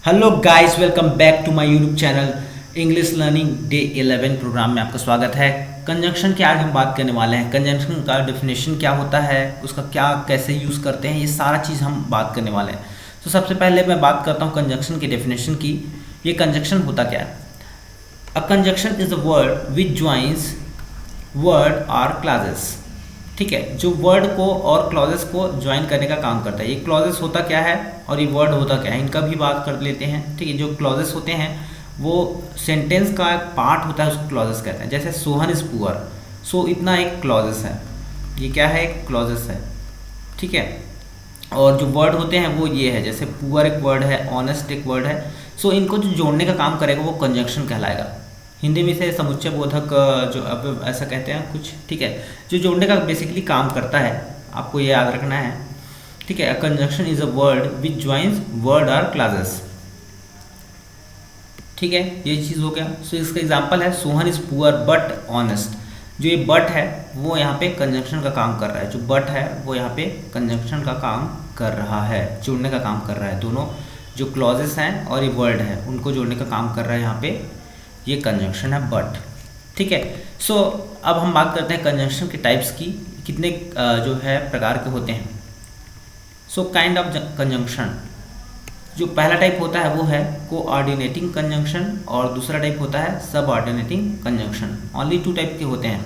Hello guys, welcome back to my YouTube channel English learning day 11 programme में आपका स्वागत है। कंजंक्शन की आज हम बात करने वाले हैं। कंजंक्शन का डेफिनेशन क्या होता है, उसका क्या कैसे यूज़ करते हैं, ये सारा चीज़ हम बात करने वाले हैं। तो सबसे पहले मैं बात करता हूँ कंजंक्शन की डेफिनेशन की। ये कंजंक्शन होता क्या है? A conjunction is the word which joins word और क्लॉजेस। ठीक है, जो वर्ड को और क्लॉजेस को ज्वाइन करने का काम करता है। ये क्लॉजेस होता क्या है और ये वर्ड होता क्या है, इनका भी बात कर लेते हैं। ठीक है, जो क्लॉजेस होते हैं वो सेंटेंस का एक पार्ट होता है, उसको क्लॉजेस कहते हैं। जैसे सोहन इज पुअर, सो इतना एक क्लॉजेस है। ये क्या है? एक क्लॉजेस है। ठीक है, और जो वर्ड होते हैं वो ये है, जैसे पुअर एक वर्ड है, ऑनेस्ट एक वर्ड है। सो इनको जो जोड़ने का काम करेगा वो कंजंक्शन कहलाएगा। हिंदी में इसे समुच्चय बोधक जो अब ऐसा कहते हैं कुछ। ठीक है, जो जोड़ने का बेसिकली काम करता है, आपको ये याद रखना है। ठीक है, a conjunction is a word which joins word और क्लॉजेस। ठीक है, ये चीज़ हो गया। सो इसका एग्जांपल है Sohan is poor but honest. जो ये बट है वो यहाँ पे कंजंक्शन का काम कर रहा है। जो बट है वो यहाँ पे कंजंक्शन का काम कर रहा है, जोड़ने का काम कर रहा है। दोनों जो क्लॉजेस हैं और ये वर्ड है उनको जोड़ने का काम कर रहा है यहाँ पे, ये कंजंक्शन है बट। ठीक है, सो अब हम बात करते हैं कंजंक्शन के टाइप्स की, कितने जो है प्रकार के होते हैं। सो काइंड ऑफ कंजंक्शन, जो पहला टाइप होता है वो है कोऑर्डिनेटिंग कंजंक्शन और दूसरा टाइप होता है subordinating conjunction. Only two type के होते हैं।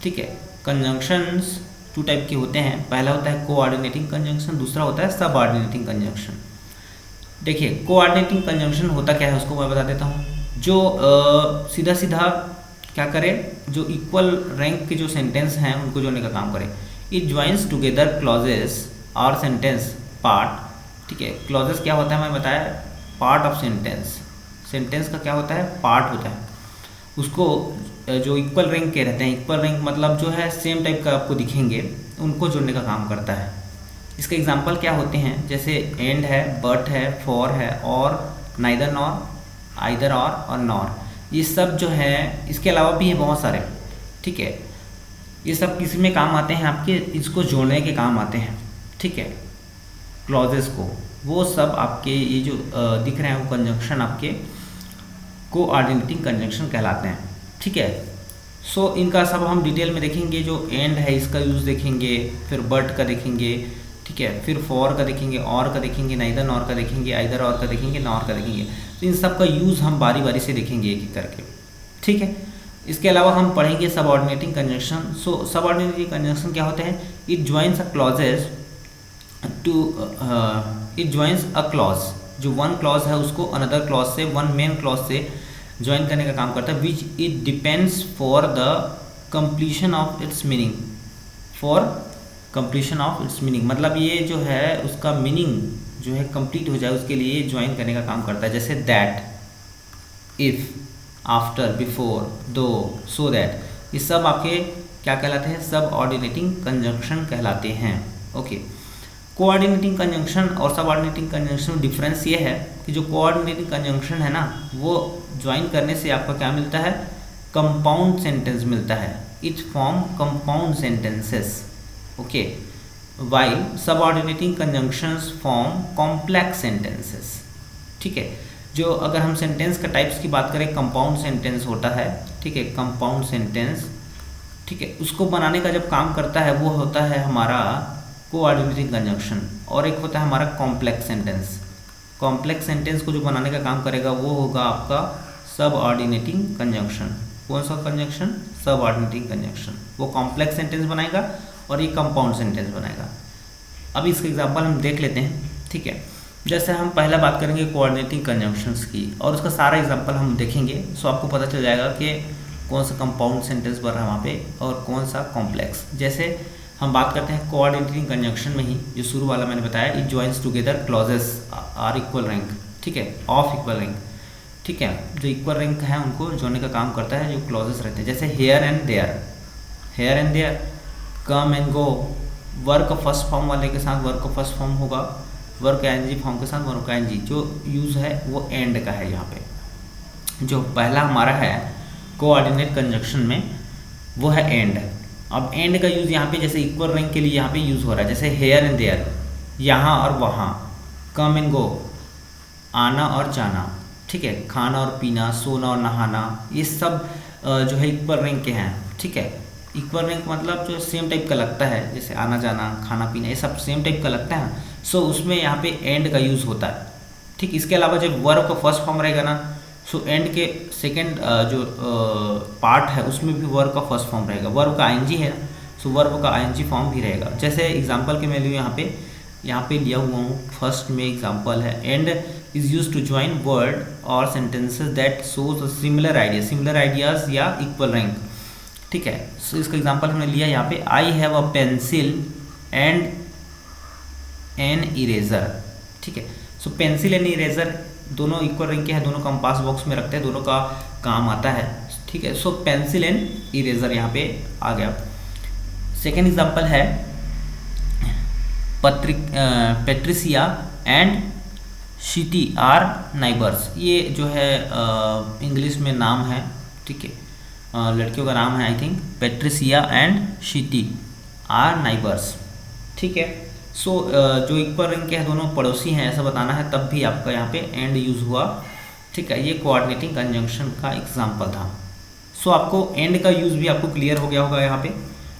ठीक है, कंजंक्शंस टू टाइप के होते हैं। पहला होता है कोऑर्डिनेटिंग कंजंक्शन, दूसरा होता है सबऑर्डिनेटिंग कंजंक्शन। देखिए, कोऑर्डिनेटिंग कंजंक्शन होता क्या है उसको मैं बता देता हूँ। जो सीधा सीधा क्या करे, जो इक्वल रैंक के जो सेंटेंस हैं उनको जोड़ने का काम करे। इट ज्वाइंस टुगेदर क्लॉजेस और सेंटेंस पार्ट। ठीक है, क्लॉजेस क्या होता है मैं बताया, पार्ट ऑफ सेंटेंस। सेंटेंस का क्या होता है? पार्ट होता है। उसको जो इक्वल रैंक के रहते हैं, इक्वल रैंक मतलब जो है सेम टाइप का आपको दिखेंगे, उनको जोड़ने का काम करता है। इसके एग्जाम्पल क्या होते हैं, जैसे एंड है, बट है, फॉर है, और, नाइदर नॉर, आइदर और नॉर। ये सब जो है, इसके अलावा भी है बहुत सारे। ठीक है, ये सब किस में काम आते हैं आपके, इसको जोड़ने के काम आते हैं। ठीक है, क्लॉजेस को, वो सब आपके ये जो दिख रहे हैं वो कंजंक्शन आपके कोऑर्डिनेटिंग कंजंक्शन कहलाते हैं। ठीक है, सो इनका सब हम डिटेल में देखेंगे। जो एंड है इसका यूज़ देखेंगे, फिर बट का देखेंगे। ठीक है, फिर फॉर का देखेंगे, और का देखेंगे, नाइदर नॉर का देखेंगे, आइदर और का देखेंगे, नॉर का देखेंगे। तो इन सब का यूज़ हम बारी बारी से देखेंगे एक एक करके। ठीक है, इसके अलावा हम पढ़ेंगे subordinating conjunction. So subordinating conjunction क्या होते हैं? It joins a clauses to it joins a clause, जो वन क्लॉज है उसको अनदर क्लॉज से, वन मेन क्लॉज से ज्वाइन करने का काम करता है। Which it depends for the completion of its meaning. For completion of its meaning मतलब ये जो है उसका मीनिंग जो है कंप्लीट हो जाए उसके लिए ज्वाइन करने का काम करता है। जैसे दैट, इफ़, आफ्टर, बिफोर, दो, सो दैट, ये सब आपके क्या कहलाते हैं? सब ऑर्डिनेटिंग कंजंक्शन कहलाते हैं। ओके, कोऑर्डिनेटिंग कंजंक्शन और सब ऑर्डिनेटिंग कंजंक्शन डिफरेंस ये है कि जो कोऑर्डिनेटिंग कंजंक्शन है ना, वो ज्वाइन करने से आपका क्या मिलता है? कंपाउंड सेंटेंस मिलता है। It form compound sentences. Okay, while subordinating conjunctions form complex sentences। ठीक है, जो अगर हम सेंटेंस का टाइप्स की बात करें, कंपाउंड सेंटेंस होता है। ठीक है, कंपाउंड सेंटेंस, ठीक है, उसको बनाने का जब काम करता है वो होता है हमारा कोऑर्डिनेटिंग कंजंक्शन, और एक होता है हमारा कॉम्प्लेक्स सेंटेंस। कॉम्प्लेक्स सेंटेंस को जो बनाने का काम करेगा वो होगा आपका सबऑर्डिनेटिंग कंजंक्शन। कौन सा कंजंक्शन? Subordinating conjunction. वो कॉम्प्लेक्स सेंटेंस बनाएगा और ये कंपाउंड सेंटेंस बनाएगा। अब इसका एग्जांपल हम देख लेते हैं। ठीक है, जैसे हम पहला बात करेंगे कोऑर्डिनेटिंग कंजंक्शंस की और उसका सारा एग्जांपल हम देखेंगे। सो आपको पता चल जाएगा कि कौन सा कंपाउंड सेंटेंस बन रहा है वहाँ पे और कौन सा कॉम्प्लेक्स। जैसे हम बात करते हैं कोऑर्डिनेटिंग कंजंक्शन में ही, जो शुरू वाला मैंने बताया, it joins together clauses are equal rank. ठीक है, ऑफ इक्वल रैंक। ठीक है, जो इक्वल रैंक है उनको जोड़ने का काम करता है, जो क्लॉजेस रहते हैं। जैसे here and there, here and there, come and go, work first form वाले के साथ वर्क फर्स्ट फॉर्म होगा, वर्क एनजी फॉर्म के साथ वर्क एनजी। जो यूज़ है वो एंड का है यहाँ पे। जो पहला हमारा है कोऑर्डिनेट कंजंक्शन में वो है एंड। अब एंड का यूज़ यहाँ पे जैसे इक्वल रैंक के लिए यहाँ पे यूज़ हो रहा है। जैसे हेयर एंड देयर, यहाँ और वहाँ, कम एंड गो, आना और जाना, ठीक है, खाना और पीना, सोना और नहाना, ये सब जो है इक्वल रैंक के हैं, ठीक है। इक्वल रैंक मतलब जो सेम टाइप का लगता है, जैसे आना जाना, खाना पीना, ये सब सेम टाइप का लगता है। सो उसमें यहाँ पे एंड का यूज़ होता है, ठीक। इसके अलावा जब वर्ब का फर्स्ट फॉर्म रहेगा ना, सो एंड के सेकेंड जो पार्ट है उसमें भी वर्ब का फर्स्ट फॉर्म रहेगा। वर्ब का आईएनजी है, सो वर्ब का आईएनजी फॉर्म भी रहेगा। जैसे एग्जांपल के मैं लिया यहाँ पे लिया हुआ हूँ, फर्स्ट में एग्जांपल है, and is use to join word और sentences that shows similar idea, similar ideas या इक्वल रैंक, ठीक है। सो इसका एग्जांपल हमने लिया यहाँ पे, I have a pencil and an eraser, ठीक है। सो पेंसिल एंड इरेजर दोनों इक्वल रैंक के हैं, दोनों कंपास बॉक्स में रखते हैं, दोनों का काम आता है, ठीक है। सो पेंसिल एंड इरेजर यहाँ पे आ गया। सेकेंड एग्जांपल है Patricia and Sheety are neighbours, ये जो है इंग्लिश में नाम है, ठीक है, लड़कियों का नाम है I think, Patricia and Sheety are neighbours, ठीक है। सो जो इक्वल रैंक के हैं दोनों पड़ोसी हैं ऐसा बताना है, तब भी आपका यहाँ पे एंड यूज़ हुआ, ठीक है। ये कोऑर्डिनेटिंग कंजंक्शन का एग्जांपल था। सो आपको एंड का यूज़ भी आपको क्लियर हो गया होगा। यहाँ पे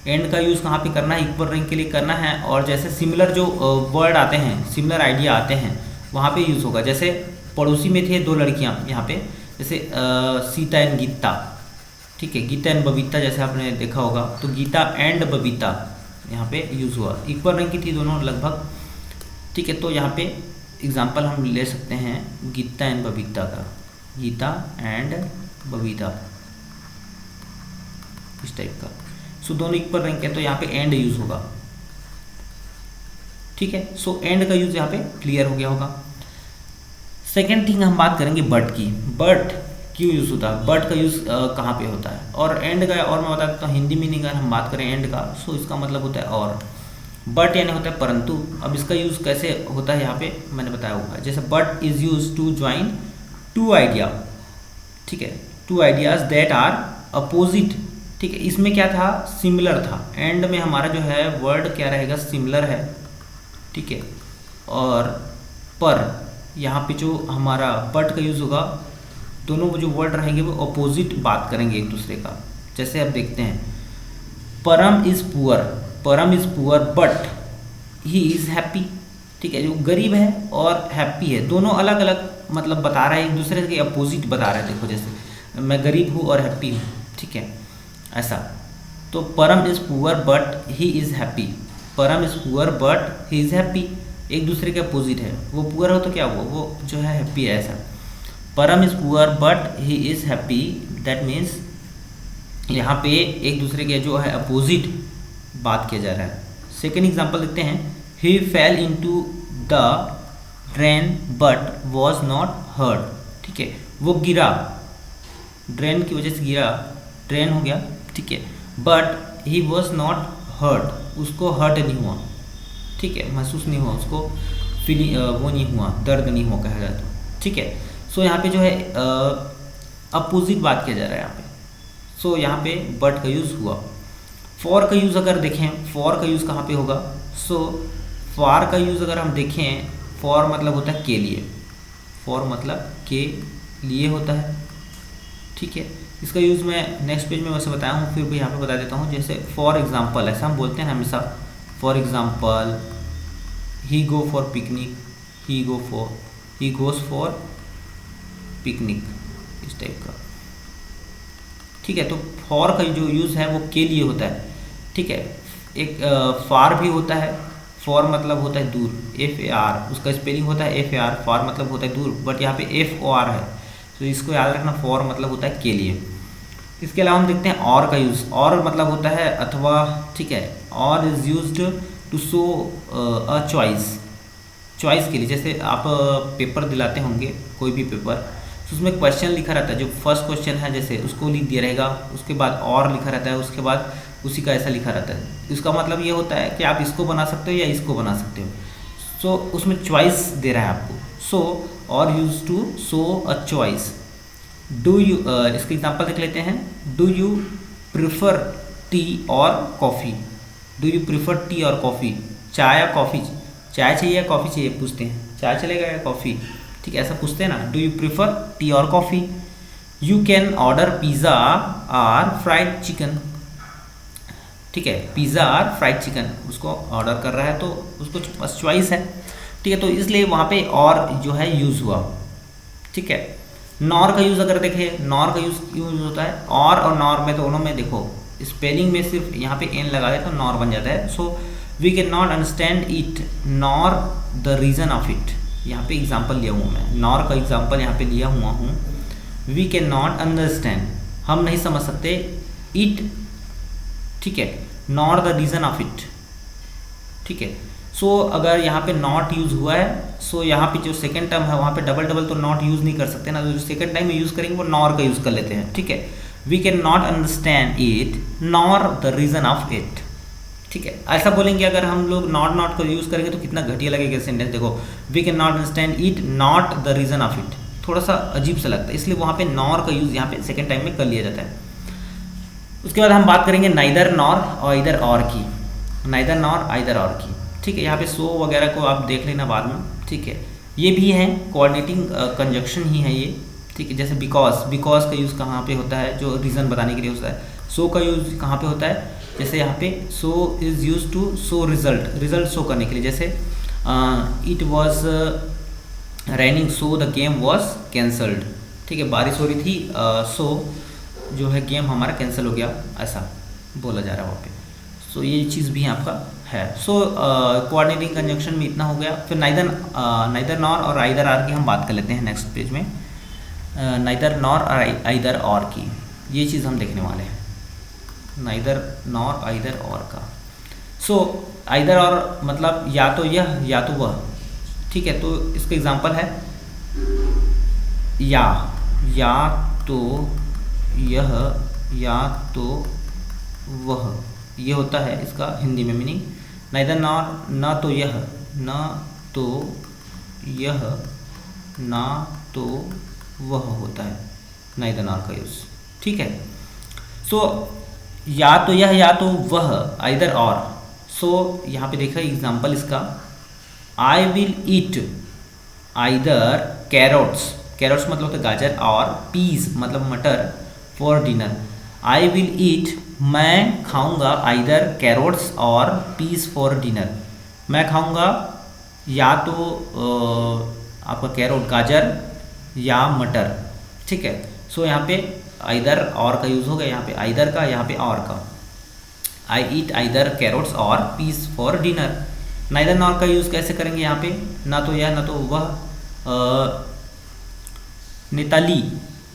एंड का यूज़ कहाँ पे करना है, इक्वल रैंक के लिए करना है, और जैसे सिमिलर जो वर्ड आते हैं, सिमिलर आइडिया आते हैं, वहाँ पे यूज़ होगा। जैसे पड़ोसी में थे दो लड़कियाँ यहाँ पे, जैसे सीता एंड गीता, ठीक है, गीता एंड बबीता जैसे आपने देखा होगा, तो गीता एंड बबीता यहाँ पे यूज़ हुआ, इक्वल रैंक की थी दोनों लगभग, ठीक है। तो यहाँ पे एग्जांपल हम ले सकते हैं गीता एंड बबीता का, गीता एंड बबीता, इस टाइप का। सो दोनों इक्वल रैंक है तो यहाँ पे एंड यूज़ होगा, ठीक है। सो एंड का यूज़ यहाँ पे क्लियर हो गया होगा। सेकेंड थिंग हम बात करेंगे बट की। बट क्यों यूज़ होता है, बट का यूज़ कहाँ पे होता है, और एंड का, और मैं बता देता हूँ हिंदी मीनिंग अगर हम बात करें एंड का, सो इसका मतलब होता है और। बट यानी होता है परंतु। अब इसका यूज़ कैसे होता है यहाँ पे मैंने बताया हुआ है, जैसे but is use to join two idea, ठीक है, two ideas that are opposite, ठीक है। इसमें क्या था, सिमिलर था, एंड में हमारा जो है वर्ड क्या रहेगा, सिमिलर है, ठीक है। और पर यहाँ पे जो हमारा बट का यूज़ होगा, दोनों जो वर्ड रहेंगे वो अपोजिट बात करेंगे एक दूसरे का। जैसे अब देखते हैं, परम इज़ पुअर, परम is poor but he is happy, ठीक है। जो गरीब है और हैप्पी है, दोनों अलग अलग मतलब बता रहा है, एक दूसरे के अपोजिट बता रहा है। देखो जैसे मैं गरीब हूँ और हैप्पी हूँ, ठीक है, ऐसा। तो Param is poor but he is happy, Param is poor but he is happy, एक दूसरे के अपोजिट है। वो पुअर हो तो क्या वो जो है हैप्पी है, ऐसा। परम is poor but he is happy, that means यहाँ पे एक दूसरे के जो है अपोजिट बात किया जा रहा है। सेकेंड एग्जाम्पल देखते हैं, he fell into the drain but was not hurt, ठीक है। वो गिरा, ड्रेन की वजह से गिरा, ड्रेन हो गया, ठीक है, but he was not hurt, उसको हर्ट नहीं हुआ, ठीक है, महसूस नहीं हुआ उसको, फीलिंग वो नहीं हुआ, दर्द नहीं हुआ कहा जाए तो, ठीक है। सो यहाँ पे जो है अपोजिट बात किया जा रहा है यहाँ पे। सो यहाँ पे बट का यूज़ हुआ। फॉर का यूज़ अगर देखें, फॉर का यूज़ कहाँ पे होगा, सो फॉर का यूज़ अगर हम देखें, फॉर मतलब होता है के लिए, फॉर मतलब के लिए होता है, ठीक है। इसका यूज़ मैं नेक्स्ट पेज में वैसे बताया हूँ, फिर भी यहाँ पे बता देता हूँ। जैसे फॉर एग्जांपल, ऐसा हम बोलते हैं हमेशा, for example he go for picnic, he goes for picnic, इस टाइप का, ठीक है। तो फॉर का जो यूज़ है वो के लिए होता है, ठीक है। एक फार भी होता है, फॉर मतलब होता है दूर, FAR, उसका स्पेलिंग होता है FAR, फार मतलब होता है दूर, बट यहाँ पे FOR है, तो इसको याद रखना, फॉर मतलब होता है के लिए। इसके अलावा हम देखते हैं और का यूज़। और मतलब होता है अथवा, ठीक है। Or is used to show a choice, choice के लिए। जैसे आप पेपर दिलाते होंगे, कोई भी पेपर, तो उसमें क्वेश्चन लिखा रहता है, जो फर्स्ट क्वेश्चन है जैसे उसको लिख दिया रहेगा, उसके बाद और लिखा रहता है, उसके बाद उसी का ऐसा लिखा रहता है। इसका मतलब ये होता है कि आप इसको बना सकते हो या इसको बना सकते हो। सो उसमें चॉइस दे रहा है आपको। So or use to show a choice. Do you, इसका एग्जांपल देख लेते हैं, do you prefer tea or coffee, do you prefer tea or coffee, चाय या कॉफ़ी, चाय चाहिए या कॉफ़ी चाहिए पूछते हैं, चाय चलेगा या कॉफ़ी, ठीक है, ऐसा पूछते हैं ना, do you prefer tea or coffee, you can order pizza और फ्राइड चिकन, ठीक है, पिज़्ज़ा और फ्राइड चिकन उसको ऑर्डर कर रहा है तो उसको बस चॉइस है, ठीक है, तो इसलिए वहाँ पे और जो है यूज़ हुआ, ठीक है। नॉर का यूज़ अगर देखें, नॉर का यूज़ होता है और नॉर में दोनों में देखो स्पेलिंग में सिर्फ यहाँ पे एन लगा दे तो नॉर बन जाता है। So we can not understand it nor the reason of it, यहाँ पे एग्जांपल लिया हुआ मैं, नॉर का एग्जांपल यहाँ पे लिया हुआ हूँ। वी कैन नॉट अंडरस्टैंड, हम नहीं समझ सकते, इट, ठीक है, nor the reason of it, ठीक है। सो अगर यहाँ पे नॉट यूज़ हुआ है, सो यहाँ पे जो सेकंड टर्म है वहाँ पे डबल डबल तो नॉट यूज़ नहीं कर सकते ना, तो जो सेकंड टाइम में यूज़ करेंगे वो नॉर का यूज़ कर लेते हैं, ठीक है। We can not understand it nor the reason of it, ठीक है। ऐसा बोलेंगे अगर हम लोग नॉट को यूज़ करेंगे तो कितना घटिया लगेगा सेंटेंस, देखो we can not understand it not the reason of it, थोड़ा सा अजीब सा लगता है, इसलिए वहाँ पे नॉर का यूज़ यहाँ पे सेकंड टाइम में कर लिया जाता है। उसके बाद हम बात करेंगे नाइदर नॉर और इधर और की, नाइदर नॉर आइदर और की, ठीक है। यहाँ पे सो वगैरह को आप देख लेना बाद में, ठीक है। ये भी है कोऑर्डिनेटिंग कंजक्शन ही है ये, ठीक है। जैसे बिकॉज का यूज़ कहाँ पे होता है, जो रीज़न बताने के लिए होता है। सो का यूज़ कहाँ पे होता है, जैसे यहाँ पे so is use to so result show करने के लिए, जैसे it was raining so the game was cancelled, ठीक है, बारिश हो रही थी सो जो है गेम हमारा कैंसिल हो गया, ऐसा बोला जा रहा है वहाँ पे। सो ये चीज़ भी आपका है। सो कोऑर्डिनेटिंग कंजंक्शन में इतना हो गया। फिर नाइदर नॉर और आइदर आर की हम बात कर लेते हैं नेक्स्ट पेज में। नाइदर नॉर और आइदर और की ये चीज़ हम देखने वाले हैं, नाइदर नॉर आइदर और का। सो आइदर और मतलब या तो यह या तो वह, ठीक है। तो इसका एग्जांपल है या तो यह या तो वह, ये होता है इसका हिंदी में मीनिंग। नाइदर नॉर, ना तो यह, ना तो यह, ना तो वह होता है नाइदर नॉर का यूज़, ठीक है। सो या तो यह या तो वह, आइदर और। सो यहाँ पे देखा एग्जांपल इसका, I will eat either carrots, carrots मतलब होता है गाजर, और पीस मतलब मटर, for dinner. I will eat, मैं खाऊंगा, आइदर कैरोट्स और पीस फॉर डिनर, मैं खाऊंगा या तो आपका कैरोट गाजर या मटर, ठीक है। सो यहाँ पे आइदर और का यूज़ हो गया, यहाँ पे आइदर का, यहाँ पे और का। आई ईट आइदर कैरोट्स और peas for dinner. Neither nor का यूज़ कैसे करेंगे यहाँ पे, ना तो यह ना तो वह।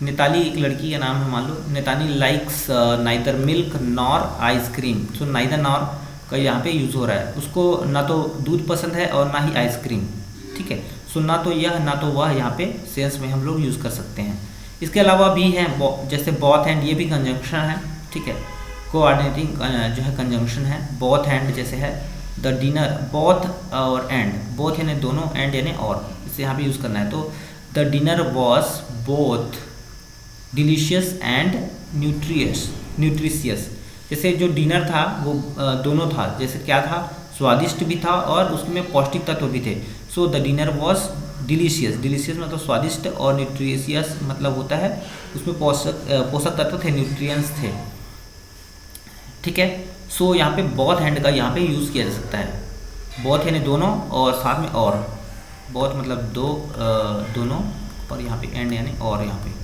नेताली एक लड़की का नाम है मान लो, Natalie likes neither milk nor ice cream. So neither nor का यहाँ पे यूज़ हो रहा है, उसको ना तो दूध पसंद है और ना ही आइसक्रीम, ठीक है। सो ना तो यह ना तो वह यहाँ पे सेंस में हम लोग यूज़ कर सकते हैं। इसके अलावा भी है जैसे बोथ एंड, ये भी कंजंक्शन है, ठीक है, कोऑर्डिनेटिंग जो है कंजंक्शन है। बोथ एंड जैसे है द डिनर, बोथ और एंड, बोथ यानी दोनों, एंड यानी और, इसे यहाँ पे यूज़ करना है। तो the dinner was both delicious and nutritious. जैसे जो डिनर था वो दोनों था, जैसे क्या था, स्वादिष्ट भी था और उसमें पौष्टिक तत्व भी थे। So the dinner was delicious मतलब स्वादिष्ट, और न्यूट्रिशियस मतलब होता है उसमें पोषक तत्व थे, न्यूट्रिएंट्स थे, ठीक है। सो यहाँ पे बोथ हैंड का यहाँ पे यूज़ किया जा सकता है। बोथ यानी दोनों और साथ में और, बोथ मतलब दो, दोनों, और यहाँ पे एंड यानी और यहाँ पे।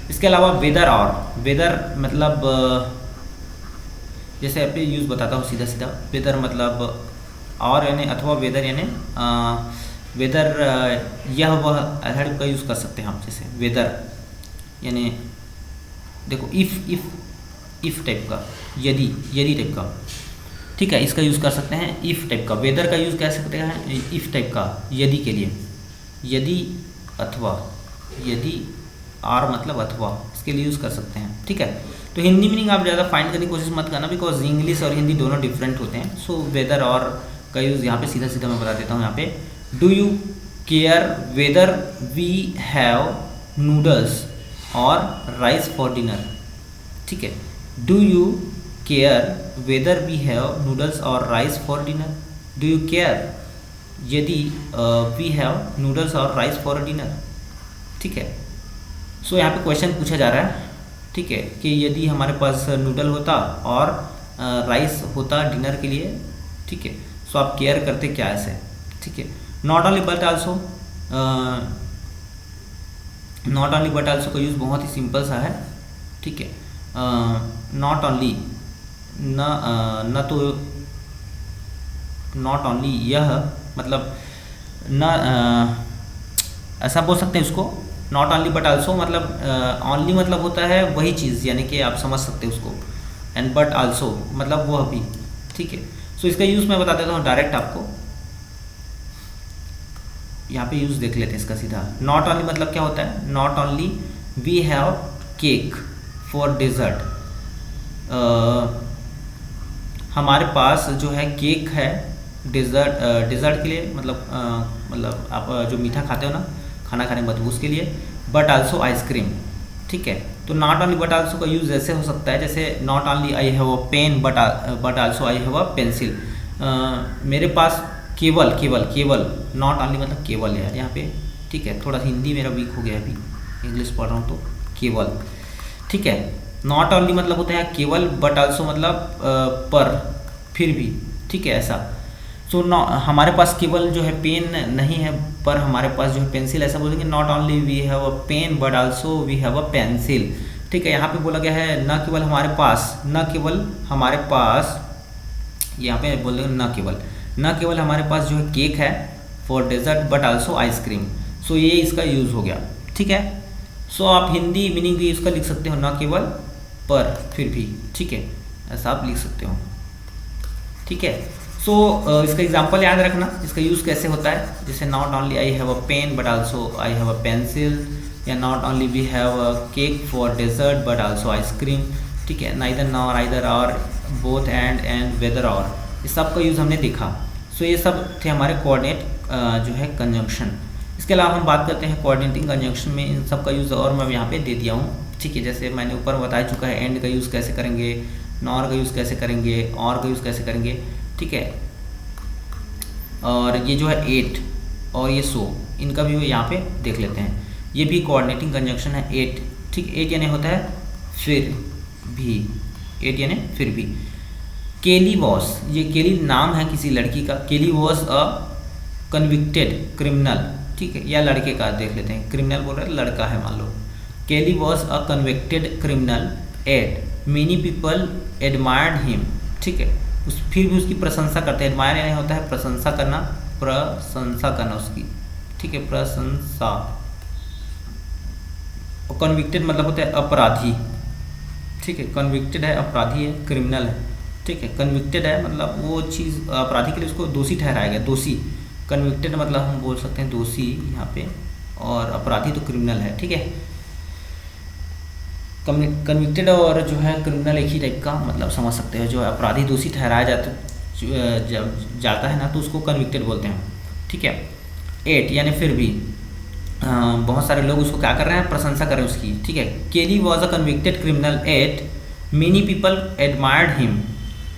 इसके अलावा वेदर और, वेदर मतलब जैसे आप यूज़ बताता हूँ सीधा सीधा, वेदर मतलब और यानी अथवा, वेदर यानी वेदर यह वह हेल्प का यूज़ कर सकते हैं हम। जैसे वेदर यानी देखो इफ़ टाइप का, यदि टाइप का, ठीक है, इसका यूज़ कर सकते हैं इफ़ टाइप का। वेदर का यूज़ कर सकते हैं इफ़ टाइप का, यदि के लिए, यदि अथवा, यदि और मतलब अथवा, इसके लिए यूज़ कर सकते हैं, ठीक है। तो हिंदी मीनिंग आप ज़्यादा फाइंड करने की कोशिश मत करना, बिकॉज इंग्लिश और हिंदी दोनों डिफरेंट होते हैं। सो वेदर और का यूज़ यहाँ पे सीधा सीधा मैं बता देता हूँ। यहाँ पे do you care whether we have noodles और राइस फॉर डिनर, ठीक है। Do you care whether we have noodles और rice for dinner, do you care यदि वी हैव नूडल्स और राइस फॉर डिनर। ठीक है, सो यहाँ पे क्वेश्चन पूछा जा रहा है, ठीक है, कि यदि हमारे पास नूडल होता और राइस होता डिनर के लिए, ठीक है, सो आप केयर करते क्या ऐसे। ठीक है, not only but also, not only but also का यूज़ बहुत ही सिंपल सा है। ठीक है, नॉट ओनली न तो नॉट ओनली यह मतलब न ऐसा बोल सकते हैं उसको, नॉट ओनली बट आल्सो मतलब ओनली मतलब होता है वही चीज़, यानी कि आप समझ सकते हैं उसको, एंड बट आल्सो मतलब वह भी। ठीक है, सो इसका यूज़ मैं बता देता हूँ डायरेक्ट आपको, यहाँ पे यूज़ देख लेते हैं इसका सीधा। नॉट ओनली मतलब क्या होता है, not only we have cake for dessert, हमारे पास जो है केक है डेजर्ट के लिए, मतलब आप जो मीठा खाते हो ना खाना खाने के बाद उसके लिए, बट आल्सो आइसक्रीम। ठीक है, तो नॉट ओनली बट आल्सो का यूज़ ऐसे हो सकता है, जैसे not only I have a pen but also I have a pencil, मेरे पास केवल केवल केवल, नॉट ओनली मतलब केवल है यहाँ पे। ठीक है, थोड़ा हिंदी मेरा वीक हो गया अभी, इंग्लिश पढ़ रहा हूँ तो केवल। ठीक है, नॉट ओनली मतलब होता है केवल, बट आल्सो मतलब पर, फिर भी। ठीक है, ऐसा। सो हमारे पास केवल जो है पेन नहीं है, पर हमारे पास जो है पेंसिल, ऐसा बोलेंगे not only we have a pen but also we have a pencil. ठीक है, यहाँ पे बोला गया है न केवल हमारे पास, न केवल हमारे पास, यहाँ पे बोलेंगे न केवल हमारे पास जो है केक है for dessert but also ice cream. So ये इसका यूज़ हो गया। ठीक है, सो आप हिंदी मीनिंग भी इसका लिख सकते हो, न केवल पर फिर भी। ठीक है, ऐसा आप लिख सकते हो। ठीक है, सो इसका एग्जांपल याद रखना, इसका यूज़ कैसे होता है, जैसे not only I have a pen but also I have a pencil, या not only we have a cake for dessert but also ice cream. ठीक है, नाइदर नॉर आइदर और बोथ एंड वेदर और, इस सब का यूज़ हमने देखा। सो ये सब थे हमारे कोऑर्डिनेट जो है कंजंक्शन। इसके अलावा हम बात करते हैं कोऑर्डिनेटिंग कंजंक्शन में इन सब का यूज़, और मैं यहाँ पे दे दिया हूँ। ठीक है, जैसे मैंने ऊपर बता चुका है, एंड का यूज़ कैसे करेंगे, नॉर का यूज़ कैसे करेंगे, और का यूज़ कैसे करेंगे। ठीक है, और ये जो है एट और ये सो, इनका भी यहाँ पे देख लेते हैं। ये भी कोऑर्डिनेटिंग कंजंक्शन है, एट। ठीक, एट यानी होता है फिर भी, एट यानी फिर भी। केली वॉस, ये केली नाम है किसी लड़की का, केली वॉस अ कन्विक्टेड क्रिमिनल। ठीक है, या लड़के का देख लेते हैं, क्रिमिनल बोल रहे हैं, लड़का है मान लो। Kelly was a convicted criminal yet many people admired him. ठीक है, फिर भी उसकी प्रशंसा करते हैं। एडमायर यानी होता है प्रशंसा करना, प्रशंसा करना उसकी। ठीक है, प्रशंसा। और कन्विक्टेड मतलब होता है अपराधी। ठीक है, कन्विक्टेड है अपराधी है, क्रिमिनल है। ठीक है, कन्विक्टेड है मतलब वो चीज़ अपराधी के लिए उसको दोषी ठहराया गया, दोषी। कन्विक्टेड मतलब हम बोल सकते हैं दोषी यहाँ पे, और अपराधी तो क्रिमिनल है। ठीक है, कन्विक्टेड और जो है क्रिमिनल एक ही टाइप का मतलब समझ सकते हो। जो अपराधी दोषी ठहराया जाता है ना, तो उसको कन्विक्टेड बोलते हैं। ठीक है, एट यानी फिर भी, बहुत सारे लोग उसको क्या कर रहे हैं, प्रशंसा कर रहे हैं उसकी। ठीक है, Kelly was a convicted criminal yet many people admired him.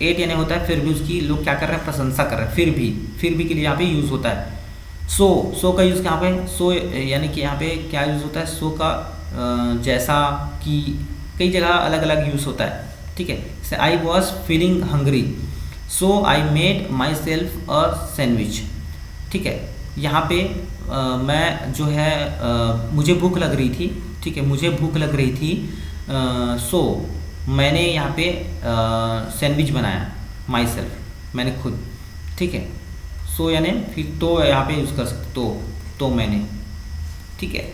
Yet यानी होता है फिर भी उसकी लोग क्या कर रहे हैं, प्रशंसा कर रहे हैं। फिर भी के लिए यहाँ पे यूज़ होता है। सो का यूज़ यहाँ पे, सो यानी कि यहाँ पे क्या यूज़ होता है, सो का जैसा कि कई जगह अलग अलग यूज़ होता है। ठीक है, जैसे I was feeling hungry so I made my self a sandwich. ठीक है, यहाँ पे मैं जो है मुझे भूख लग रही थी। ठीक है, मुझे भूख लग रही थी, सो मैंने यहाँ पे सैंडविच बनाया, माई सेल्फ मैंने खुद। ठीक है, सो यानी फिर तो यहाँ पे यूज़ कर सकते, तो मैंने। ठीक है,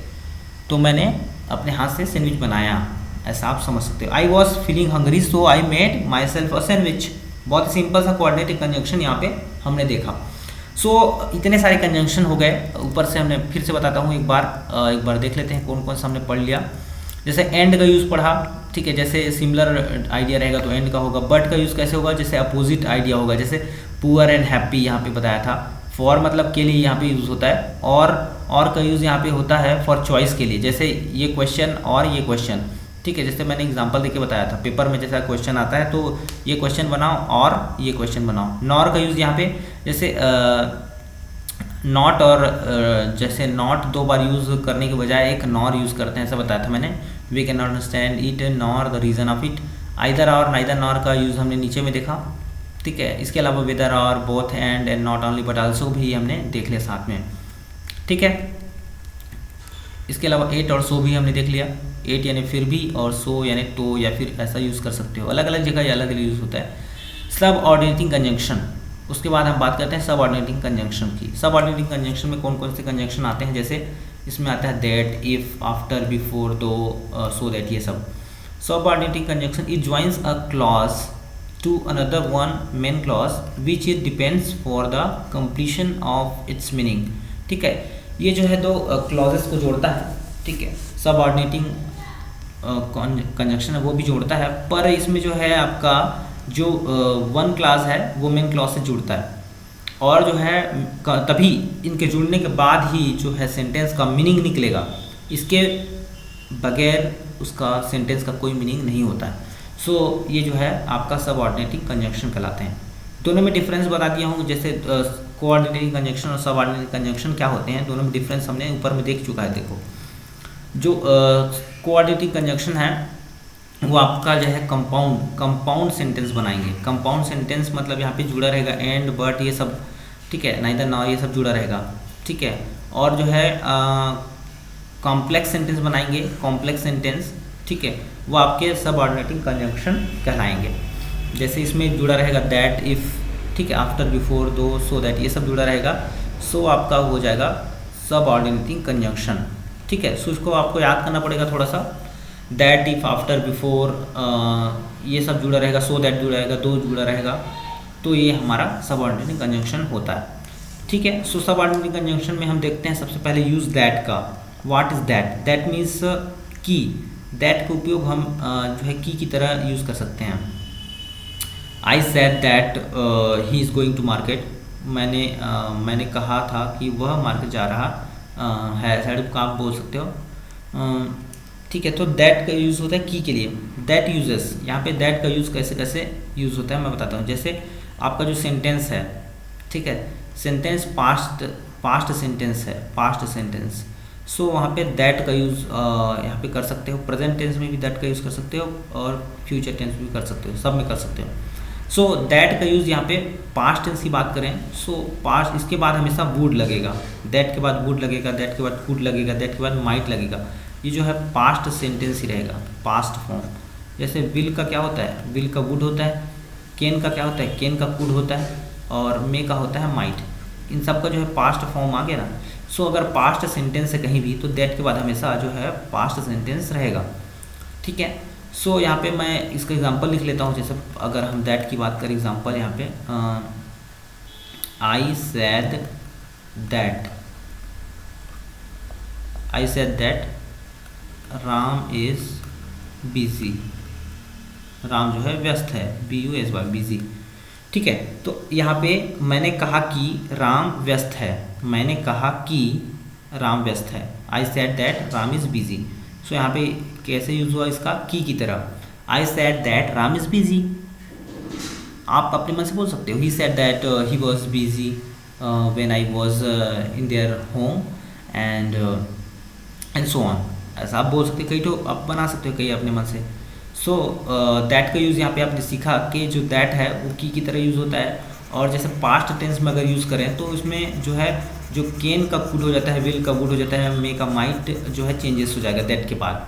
तो मैंने अपने हाथ से सैंडविच बनाया, ऐसा आप समझ सकते हो। I was feeling hungry so I made my self a sandwich. बहुत सिंपल सा कोऑर्डिनेटिव कंजंक्शन यहाँ पे हमने देखा। सो इतने सारे कंजंक्शन हो गए। ऊपर से हमने फिर से बताता हूँ एक बार देख लेते हैं कौन कौन सा हमने पढ़ लिया। जैसे एंड का यूज़ पढ़ा। ठीक है, जैसे सिमिलर आइडिया रहेगा तो एंड का होगा। बट का यूज़ कैसे होगा, जैसे अपोजिट आइडिया होगा, जैसे पुअर एंड हैप्पी यहाँ पे बताया था। फॉर मतलब के लिए यहाँ पे यूज़ होता है, और का यूज़ यहाँ पे होता है फॉर चॉइस के लिए, जैसे ये क्वेश्चन और ये क्वेश्चन। ठीक है, जैसे मैंने एग्जांपल देके बताया था, पेपर में जैसा क्वेश्चन आता है तो ये क्वेश्चन बनाओ और ये क्वेश्चन बनाओ। नॉर का यूज़ यहाँ पे जैसे नॉट और जैसे नॉट 2 बार यूज़ करने के बजाय एक नॉर यूज़ करते हैं, ऐसा बताया था मैंने। We can not understand it nor the reason of it. Either or neither nor का यूज़ हमने नीचे में देखा, ठीक है। इसके अलावा वेदर और both and not only but also भी हमने देख लिया साथ में, ठीक है। इसके अलावा एट और सो भी हमने देख लिया। एट यानी फिर भी और सो यानी तो, या फिर ऐसा यूज़ कर सकते हो। अलग अलग जगह ये अलग अलग यूज़ होता है। सब ऑर्डिनेटिंग कंजंक्शन, उसके बाद हम बात करते हैं सब ऑर्डिनेटिंग कंजंक्शन की। सब ऑर्डिनेटिंग कंजंक्शन में कौन कौन से कंजंक्शन आते हैं, जैसे इसमें आता है दैट, इफ़, आफ्टर, बिफोर, दो, सो दैट, ये सब। Subordinating conjunction it joins a clause to another one main clause which it depends for the completion of its meaning, ठीक है। ये जो है दो क्लॉजेस को जोड़ता है, ठीक है। सब ऑर्डिनेटिंग कंजंक्शन है वो भी जोड़ता है, पर इसमें जो है आपका जो वन क्लॉज है वो मेन क्लॉज से जुड़ता है, और जो है तभी इनके जुड़ने के बाद ही जो है सेंटेंस का मीनिंग निकलेगा। इसके बगैर उसका सेंटेंस का कोई मीनिंग नहीं होता है। सो ये जो है आपका सब ऑर्डिनेटिंग कंजंक्शन कहलाते हैं। दोनों में डिफरेंस बता दिया हूँ, जैसे कोऑर्डिनेटिंग कंजंक्शन और सब ऑर्डिनेटिंग कंजंक्शन क्या होते हैं, दोनों में डिफरेंस हमने ऊपर में देख चुका है। देखो जो कोऑर्डिनेटिंग कंजंक्शन है वो आपका जो है कंपाउंड सेंटेंस बनाएंगे। कंपाउंड सेंटेंस मतलब यहाँ पे जुड़ा रहेगा एंड, बट, ये सब, ठीक है, नाइदर, नॉर, ये सब जुड़ा रहेगा, ठीक है। और जो है कॉम्प्लेक्स सेंटेंस बनाएंगे, कॉम्प्लेक्स सेंटेंस, ठीक है, वो आपके सब ऑर्डिनेटिंग कंजंक्शन कहलाएंगे। जैसे इसमें जुड़ा रहेगा दैट, इफ़, ठीक है, आफ्टर, बिफोर, दो, सो दैट, ये सब जुड़ा रहेगा। सो आपका हो जाएगा सब ऑर्डिनेटिंग कंजंक्शन, ठीक है। सो इसको आपको याद करना पड़ेगा थोड़ा सा। दैट, इफ, आफ्टर, बिफोर, ये सब जुड़ा रहेगा। सो दैट जुड़ा रहेगा, दो जुड़ा रहेगा। तो ये हमारा सब ऑर्डिनेटिंग कंजंक्शन होता है, ठीक है। सो सब ऑर्डिनेटिंग कंजंक्शन में हम देखते हैं सबसे पहले यूज़ दैट का। What is that? That means की। दैट का उपयोग हम जो है की तरह यूज़ कर सकते हैं। I said that he is going to market. मैंने कहा था कि वह मार्केट जा रहा है। साइड का आप बोल सकते हो, ठीक है। तो दैट का यूज़ होता है की के लिए। दैट यूजेस, यहाँ पे दैट का यूज़ कैसे कैसे यूज़ होता है मैं बताता हूँ। जैसे आपका जो सेंटेंस है, ठीक है, सेंटेंस पास्ट सेंटेंस है, पास्ट सेंटेंस। सो वहाँ पे दैट का यूज़ यहाँ पे कर सकते हो। प्रेजेंट टेंस में भी दैट का यूज़ कर सकते हो और फ्यूचर टेंस में भी कर सकते हो, सब में कर सकते हो। सो दैट का यूज़ यहाँ पे पास्ट टेंस की बात करें, सो पास्ट, इसके बाद हमेशा वुड लगेगा। दैट के बाद वुड लगेगा, दैट के बाद कुड लगेगा, दैट के बाद माइट लगेगा। ये जो है पास्ट सेंटेंस ही रहेगा, पास्ट फॉर्म। जैसे विल का क्या होता है, विल का वुड होता है। कैन का क्या होता है, कैन का कुड होता है। और मे का होता है माइट। इन सब का जो है पास्ट फॉर्म आ गया ना। सो अगर पास्ट सेंटेंस है कहीं भी तो दैट के बाद हमेशा जो है पास्ट सेंटेंस रहेगा, ठीक है। सो यहाँ पे मैं इसका एग्जांपल लिख लेता हूँ। जैसे अगर हम दैट की बात करें, एग्जांपल यहाँ पे आई said that Ram is busy. Ram जो है व्यस्त है, BUSY, बिजी, ठीक है। तो यहाँ पे मैंने कहा कि राम व्यस्त है, मैंने कहा कि राम व्यस्त है। I said that Ram is busy. So यहाँ पे कैसे यूज़ हुआ इसका, की तरह। I said that Ram is busy. आप अपने मन से बोल सकते हो, he said that he was busy when I was in their home and so on. ऐसा आप बोल सकते हो, कई तो आप बना सकते हो कई अपने मन से। सो दैट का यूज़ यहाँ पे आपने सीखा कि जो दैट है वो की तरह यूज़ होता है। और जैसे पास्ट टेंस में अगर यूज़ करें तो इसमें जो है जो केन का कुड हो जाता है, विल का वुड हो जाता है, मे का माइट जो है चेंजेस हो जाएगा दैट के बाद,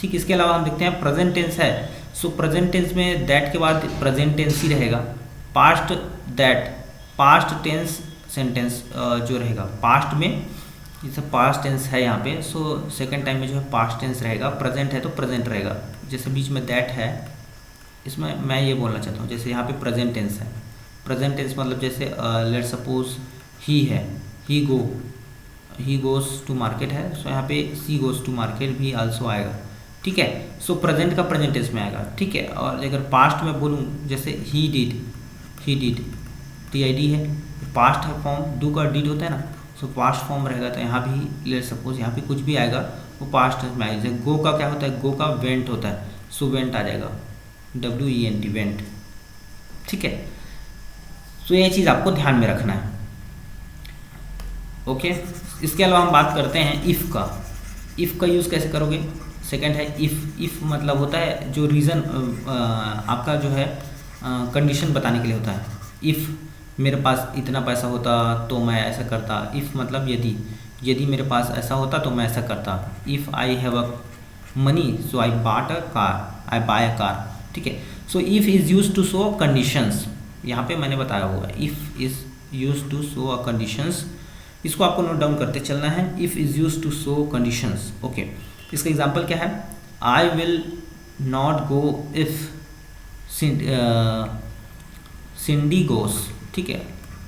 ठीक। इसके अलावा हम देखते हैं प्रेजेंट टेंस है। सो प्रेजेंट टेंस में दैट के बाद प्रेजेंट टेंस ही रहेगा। Past that, past tense sentence जो रहेगा पास्ट में, जैसे पास्ट टेंस है यहाँ पे, सो सेकंड टाइम में जो है पास्ट टेंस रहेगा। प्रेजेंट है तो प्रेजेंट रहेगा। जैसे बीच में दैट है, इसमें मैं ये बोलना चाहता हूँ, जैसे यहाँ पे प्रेजेंट टेंस है। प्रेजेंट टेंस मतलब जैसे लेट सपोज ही है, ही गोज़ टू मार्केट है, सो यहाँ पे सी गोज़ टू मार्केट भी आल्सो आएगा, ठीक है। सो प्रेजेंट का प्रेजेंट टेंस में आएगा, ठीक है। और अगर पास्ट में बोलूँ, जैसे ही डिड, TID है, पास्ट है फॉर्म, डू का डिड होता है ना, सो पास्ट फॉर्म रहेगा। तो यहाँ भी लेट सपोज यहाँ पे कुछ भी आएगा वो पास्ट में आएगा। जैसे गो का क्या होता है, गो का वेंट होता है, सो वेंट आ जाएगा, WENT, वेंट, ठीक है। सो ये चीज़ आपको ध्यान में रखना है। ओके, इसके अलावा हम बात करते हैं इफ़ का। इफ़ का यूज़ कैसे करोगे? सेकंड है इफ़ मतलब होता है जो रीज़न आपका जो है कंडीशन बताने के लिए होता है। इफ़ मेरे पास इतना पैसा होता तो मैं ऐसा करता। इफ़ मतलब यदि मेरे पास ऐसा होता तो मैं ऐसा करता। If I have a money so I bought a car, I buy a car. ठीक है, so if is use to show conditions, यहाँ पे मैंने बताया हुआ है if is use to show a conditions, इसको आपको नोट डाउन करते चलना है। If is use to show conditions. Okay, इसका एग्जांपल क्या है? I will not go if Cindy goes. ठीक है,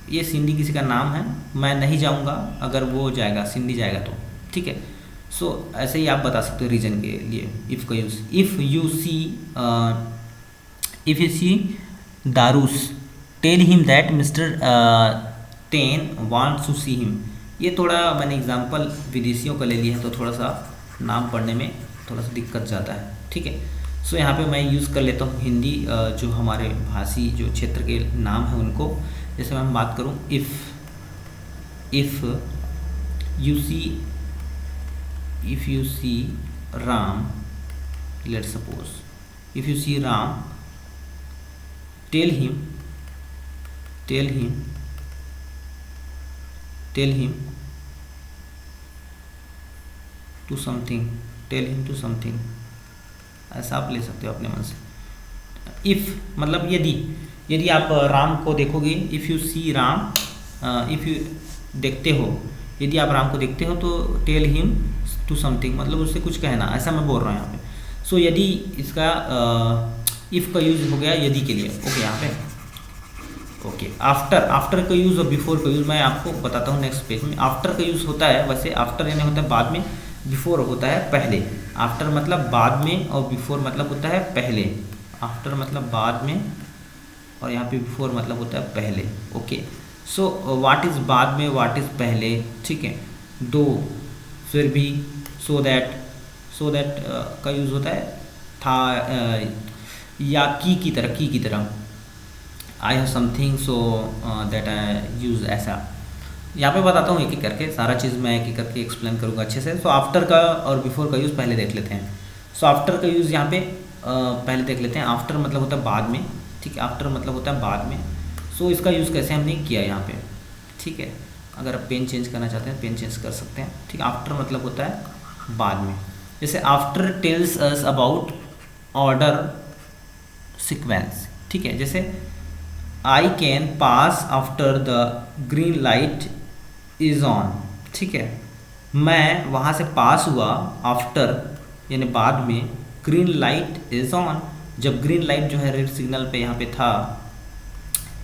ये सिंडी किसी का नाम है, मैं नहीं जाऊंगा अगर वो जाएगा, सिंडी जाएगा तो। ठीक है, सो ऐसे ही आप बता सकते हो रीजन के लिए इफ़ का use. If you see Darus tell him that mister Ten wants to see him. ये थोड़ा मैंने एग्जांपल विदेशियों का ले लिया है तो थोड़ा सा नाम पढ़ने में थोड़ा सा दिक्कत जाता है। ठीक है, सो यहाँ पे मैं यूज़ कर लेता हूँ हिंदी जो हमारे भाषी जो क्षेत्र के नाम हैं उनको। जैसे मैं बात करूँ if you see Ram, let's suppose if you see Ram tell him to something, ऐसा आप ले सकते हो अपने मन से। इफ़ मतलब यदि आप राम को देखोगे, if you see Ram, if you देखते हो, यदि आप राम को देखते हो तो टेल हिम टू समथिंग मतलब उससे कुछ कहना, ऐसा मैं बोल रहा हूँ यहाँ पे। सो यदि इसका इफ़ का यूज़ हो गया यदि के लिए। ओके, यहाँ पे ओके, आफ्टर का यूज़ और बिफोर का यूज़ मैं आपको बताता हूँ नेक्स्ट पेज में। आफ्टर का यूज़ होता है, वैसे आफ्टर यानी होता है बाद में, बिफोर होता है पहले। आफ्टर मतलब बाद में और बिफोर मतलब होता है पहले। आफ्टर मतलब बाद में और यहाँ पे बिफोर मतलब होता है पहले। ओके, सो व्हाट इज़ बाद में, व्हाट इज़ पहले। ठीक है, दो, फिर भी, सो दैट का यूज़ होता है था या की तरह। I have something so that I use, ऐसा। यहाँ पे बताता हूँ एक एक करके, सारा चीज़ मैं एक एक करके एक्सप्लेन करूँगा अच्छे से। सो आफ्टर का और बिफोर का यूज़ पहले देख लेते हैं। सो आफ्टर का यूज़ यहाँ पे पहले देख लेते हैं। आफ्टर मतलब होता है बाद में। ठीक है, आफ्टर मतलब होता है बाद में। सो इसका यूज़ कैसे हमने किया यहाँ पे। ठीक है, अगर आप पेन चेंज करना चाहते हैं पेन चेंज कर सकते हैं। ठीक, आफ्टर मतलब होता है बाद में। जैसे after tells us about order sequence. ठीक है, जैसे I can pass after the green light is on. ठीक है, मैं वहाँ से पास हुआ आफ्टर यानी बाद में, ग्रीन लाइट इज़ ऑन जब ग्रीन लाइट जो है रेड सिग्नल पे यहाँ पे था।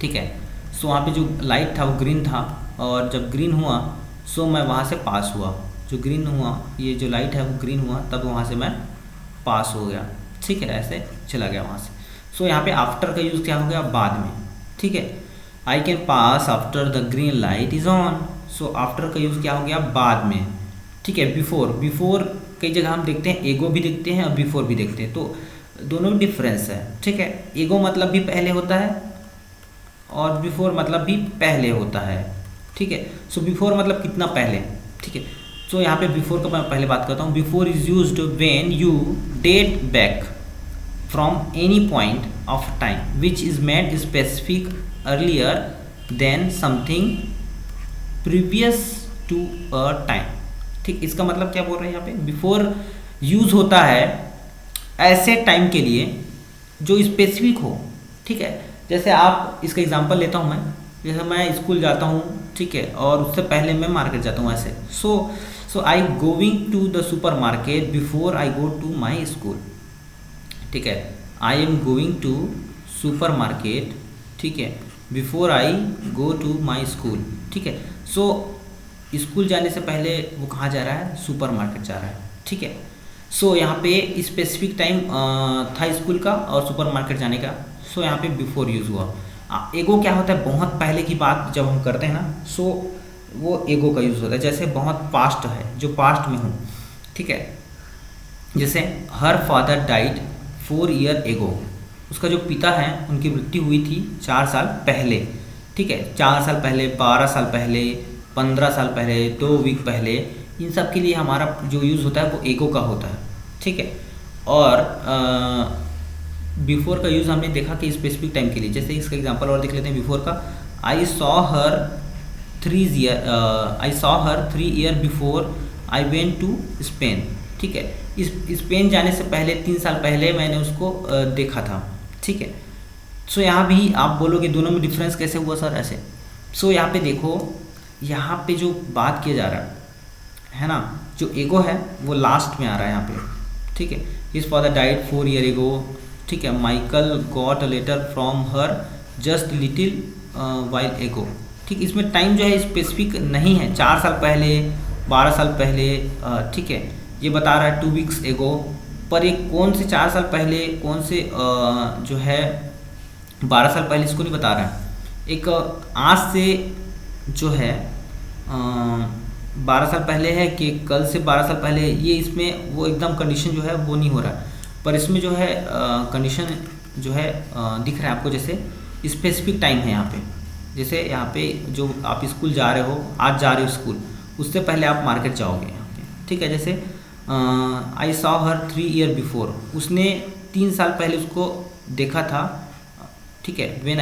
ठीक है, सो वहाँ पे जो लाइट था वो ग्रीन था और जब ग्रीन हुआ सो मैं वहाँ से पास हुआ। जो ग्रीन हुआ, ये जो लाइट है वो ग्रीन हुआ तब वहाँ से मैं पास हो गया। ठीक है, ऐसे चला गया वहाँ से। सो यहाँ पे आफ्टर का यूज़ क्या हो गया, बाद में। ठीक है, I can pass after the green light is on. So after का यूज़ क्या हो गया, बाद में। ठीक है, बिफोर कई जगह हम देखते हैं एगो भी देखते हैं और बिफोर भी देखते हैं, तो दोनों में डिफरेंस है। ठीक है, एगो मतलब भी पहले होता है और बिफोर मतलब भी पहले होता है। ठीक है, सो बिफोर मतलब कितना पहले। ठीक है, सो यहाँ पे बिफोर का मैं पहले बात करता हूँ। Before is used when you date back from any point of time which is made specific earlier than something previous to a time। ठीक, इसका मतलब क्या बोल रहे हैं यहाँ पे, बिफोर यूज़ होता है ऐसे टाइम के लिए जो स्पेसिफिक हो। ठीक है, जैसे आप इसका एग्जांपल लेता हूँ मैं, जैसे मैं स्कूल जाता हूँ, ठीक है, और उससे पहले मैं मार्केट जाता हूँ ऐसे। So I going to the supermarket before I go to my school. ठीक है, I am going to supermarket, ठीक है, before I go to my school. ठीक है, सो स्कूल जाने से पहले वो कहाँ जा रहा है, सुपर मार्केट जा रहा है। ठीक है, सो यहाँ पे स्पेसिफिक टाइम था स्कूल का और सुपर मार्केट जाने का। सो यहाँ पे बिफोर यूज़ हुआ। एगो क्या होता है, बहुत पहले की बात जब हम करते हैं ना, सो वो एगो का यूज़ होता है। जैसे बहुत पास्ट है, जो पास्ट में हूँ। ठीक है, जैसे her father died 4 year ago, उसका जो पिता है उनकी मृत्यु हुई थी 4 साल पहले। ठीक है, 4 साल पहले, 12 साल पहले, 15 साल पहले, 2 वीक पहले, इन सब के लिए हमारा जो यूज़ होता है वो एगो का होता है, ठीक है। और बिफोर का यूज़ हमने देखा कि स्पेसिफिक टाइम के लिए, जैसे इसका एग्जांपल और देख लेते हैं बिफोर का। I saw her 3 year before I went to Spain, ठीक है। इस स्पेन जाने से पहले 3 साल पहले मैंने उसको देखा था, ठीक है। सो यहाँ भी आप बोलोगे दोनों में डिफरेंस कैसे हुआ सर, ऐसे। सो यहाँ पे देखो, यहाँ पे जो बात किया जा रहा है ना, जो एगो है वो लास्ट में आ रहा है यहाँ पे, ठीक है। His father died 4 year ago, ठीक है। Michael got a letter from her just little while ago, ठीक। इसमें टाइम जो है स्पेसिफिक नहीं है, 4 साल पहले, 12 साल पहले, ठीक है। ये बता रहा है 2 वीक्स एगो, पर ये कौन से 4 साल पहले, कौन से जो है 12 साल पहले, इसको नहीं बता रहा है। एक आज से जो है 12 साल पहले है कि कल से 12 साल पहले, ये इसमें वो एकदम कंडीशन जो है वो नहीं हो रहा है। पर इसमें जो है कंडीशन जो है दिख रहा है आपको, जैसे स्पेसिफिक टाइम है यहाँ पे। जैसे यहाँ पे जो आप स्कूल जा रहे हो, आज जा रहे हो स्कूल, उससे पहले आप मार्केट जाओगे यहाँ पे, ठीक है। जैसे I saw her 3 year before, उसने 3 साल पहले उसको देखा था, ठीक है। When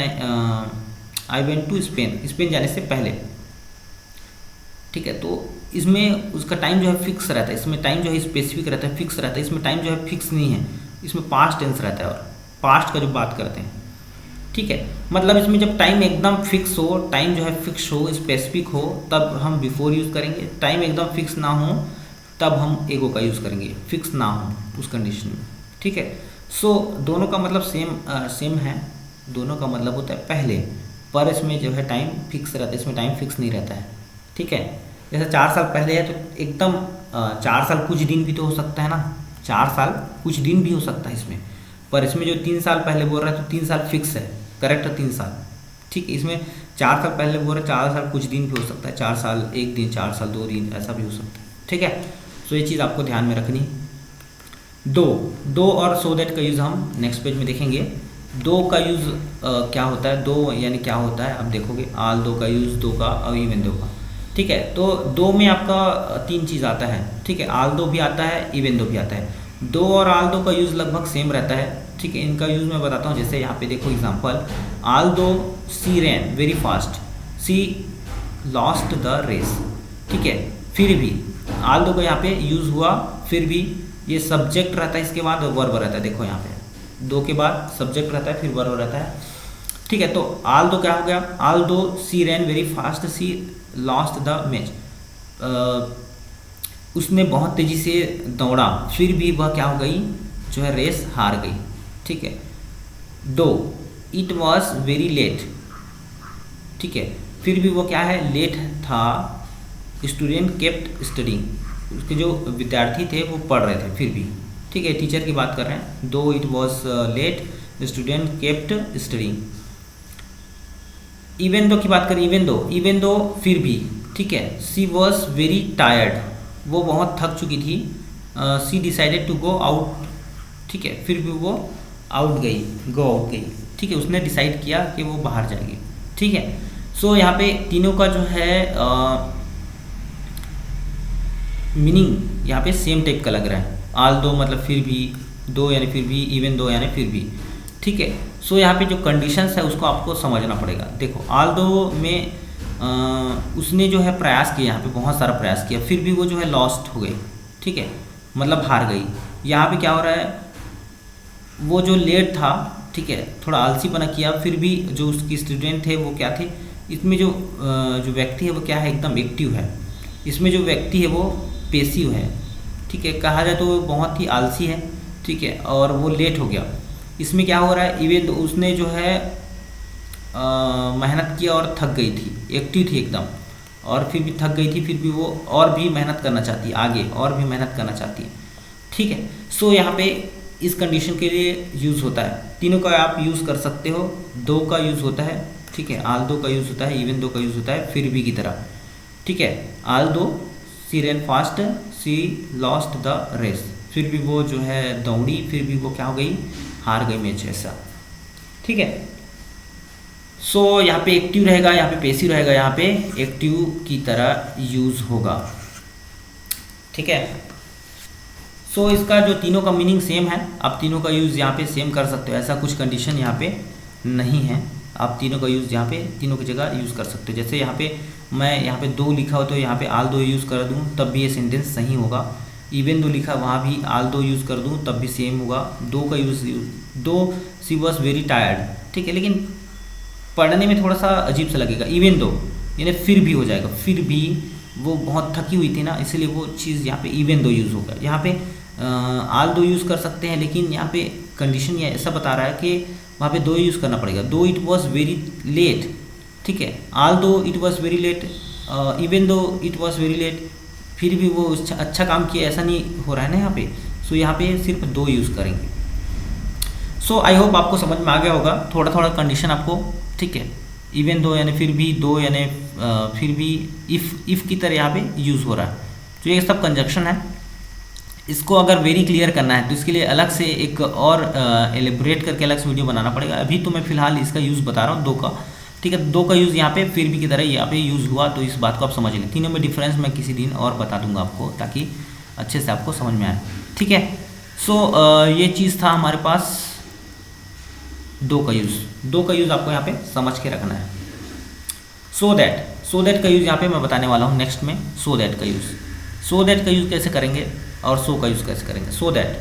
I went to Spain, Spain जाने से पहले, ठीक है। तो इसमें उसका टाइम जो है फिक्स रहता है, इसमें टाइम जो है स्पेसिफिक रहता है, फिक्स रहता है। इसमें टाइम जो है फिक्स नहीं है, इसमें पास्ट टेंस रहता है और पास्ट का जो बात करते हैं, ठीक है। मतलब इसमें जब टाइम एकदम फिक्स हो, टाइम जो है फिक्स हो, स्पेसिफिक हो, तब हम बिफोर यूज़ करेंगे। टाइम एकदम फिक्स ना हो तब हम एगो का यूज़ करेंगे, फिक्स ना हो उस कंडीशन में, ठीक है। सो दोनों का मतलब सेम है, दोनों का मतलब होता है पहले, पर इसमें जो है टाइम फिक्स रहता है, इसमें टाइम फिक्स नहीं रहता है, ठीक है। जैसे 4 साल पहले है तो एकदम 4 साल कुछ दिन भी तो हो सकता है ना, 4 साल कुछ दिन भी हो सकता है इसमें। पर इसमें जो 3 साल पहले बोल रहा है तो 3 साल फिक्स है, करेक्ट है 3 साल, ठीक है। इसमें 4 साल पहले बोल रहा है, 4 साल कुछ दिन भी हो सकता है, 4 साल 1 दिन, 4 साल 2 दिन, ऐसा भी हो सकता है, ठीक है। सो ये चीज़ आपको ध्यान में रखनी। दो और सो दैट का यूज़ हम नेक्स्ट पेज में देखेंगे। दो का यूज़ क्या होता है, दो यानी क्या होता है, अब देखोगे। आल दो का यूज़, दो का और इवन दो का, ठीक है। तो दो में आपका 3 चीज़ आता है, ठीक है। आल दो भी आता है, इवन दो भी आता है। दो और आल दो का यूज़ लगभग सेम रहता है, ठीक है। इनका यूज़ मैं बताता हूँ। जैसे यहाँ पे देखो example, although she ran very fast, she lost the race, ठीक है। फिर भी आल दो का यहाँ पे यूज़ हुआ, फिर भी ये सब्जेक्ट रहता है, इसके बाद वर्ब रहता है। देखो यहाँ पे दो के बाद सब्जेक्ट रहता है, फिर वर्ब रहता है, ठीक है। तो आल दो क्या हो गया, although she ran very fast, she lost the match, उसने बहुत तेज़ी से दौड़ा, फिर भी वह क्या हो गई, जो है रेस हार गई, ठीक है। दो इट वॉज वेरी लेट, ठीक है। फिर भी वो क्या है, लेट था। स्टूडेंट केप्ट स्टडिंग, उसके जो विद्यार्थी थे वो पढ़ रहे थे फिर भी, ठीक है। टीचर की बात कर रहे हैं। Though it was late student kept studying. Even though की बात करें, इवन दो फिर भी, ठीक है। सी वॉज वेरी टायर्ड, वो बहुत थक चुकी थी। सी डिसाइडेड टू गो आउट, ठीक है। फिर भी वो आउट गई, ठीक है। उसने डिसाइड किया कि वो बाहर जाएगी, ठीक है। सो यहाँ पे तीनों का जो है मीनिंग यहाँ पे सेम टाइप का लग रहा है। आल दो मतलब फिर भी, दो यानी फिर भी, इवन दो यानी फिर भी, ठीक है। सो यहाँ पे जो कंडीशंस है उसको आपको समझना पड़ेगा। देखो आल दो में उसने जो है प्रयास किया, यहाँ पे बहुत सारा प्रयास किया, फिर भी वो जो है लॉस्ट हो गई, ठीक है, मतलब हार गई। यहाँ पे क्या हो रहा है, वो जो लेट था, ठीक है, थोड़ा आलसीपना किया, फिर भी जो उसकी स्टूडेंट थे वो क्या थे, इसमें जो व्यक्ति है वो क्या है, एकदम एक्टिव है। इसमें जो व्यक्ति है वो पेसिव है, ठीक है, कहा जाए तो वो बहुत ही आलसी है, ठीक है, और वो लेट हो गया। इसमें क्या हो रहा है, इवन उसने जो है मेहनत किया और थक गई थी, एक्टिव थी एकदम, और फिर भी थक गई थी, फिर भी वो और भी मेहनत करना चाहती है, आगे और भी मेहनत करना चाहती है, ठीक है। सो यहाँ पे इस कंडीशन के लिए यूज़ होता है, तीनों का आप यूज़ कर सकते हो। दो का यूज़ होता है, ठीक है, आल दो का यूज़ होता है, इवन दो का यूज़ होता है, फिर भी की तरह, ठीक है। Although she ran fast, she lost the race, फिर भी वो जो है दौड़ी, फिर भी वो क्या हो गई, हार गई मैच, ऐसा, ठीक है। सो यहाँ पे एक्टिव रहेगा, यहाँ पे पैसिव रहेगा, यहाँ पे एक्टिव की तरह यूज़ होगा। ठीक है, सो इसका जो तीनों का मीनिंग सेम है, आप तीनों का यूज़ यहाँ पे सेम कर सकते हो, ऐसा कुछ कंडीशन यहाँ पे नहीं है, आप तीनों का यूज़ यहाँ पे तीनों की जगह यूज़ कर सकते हो। जैसे यहाँ पे मैं यहाँ पे दो लिखा हो तो यहाँ पे आल दो यूज़ कर दूँ तब भी ये सेंटेंस सही होगा। इवन दो लिखा वहाँ भी आल दो यूज़ कर दूँ तब भी सेम होगा। दो का यूज़ दो सी वॉज वेरी टायर्ड, ठीक है, लेकिन पढ़ने में थोड़ा सा अजीब सा लगेगा। इवन दो यानी फिर भी हो जाएगा, फिर भी वो बहुत थकी हुई थी ना, इसलिए वो चीज़ यहाँ पे इवन दो यूज़ होगा। यहाँ पे आल दो यूज़ कर सकते हैं, लेकिन यहाँ पे कंडीशन ये ऐसा बता रहा है कि वहाँ पे दो यूज़ करना पड़ेगा। दो इट वॉज वेरी लेट, ठीक है, although it was very late, even though it was very late, फिर भी वो अच्छा काम किया ऐसा नहीं हो रहा है ना यहाँ पे। सो यहाँ पे सिर्फ दो यूज़ करेंगे। सो आई होप आपको समझ में आ गया होगा थोड़ा थोड़ा कंडीशन आपको, ठीक है। इवन दो यानी फिर भी, दो यानी फिर भी, इफ़ की तरह यहाँ पे यूज़ हो रहा है। तो ये सब कंजक्शन है। इसको अगर वेरी क्लियर करना है तो इसके लिए अलग से एक और एलिब्रेट करके अलग से वीडियो बनाना पड़ेगा। अभी तो मैं फिलहाल इसका यूज़ बता रहा हूँ दो का, ठीक है। दो का यूज़ यहाँ पे फिर भी की तरह यहाँ पे यूज़ हुआ, तो इस बात को आप समझ लें। तीनों में डिफरेंस मैं किसी दिन और बता दूंगा आपको, ताकि अच्छे से आपको समझ में आए, ठीक है। सो ये चीज़ था हमारे पास दो का यूज़। दो का यूज़ आपको यहाँ पे समझ के रखना है। सो दैट का यूज़ यहाँ पे मैं बताने वाला हूँ नेक्स्ट में। सो दैट का यूज़, सो दैट का यूज़ कैसे करेंगे और सो का यूज़ कैसे करेंगे। सो दैट,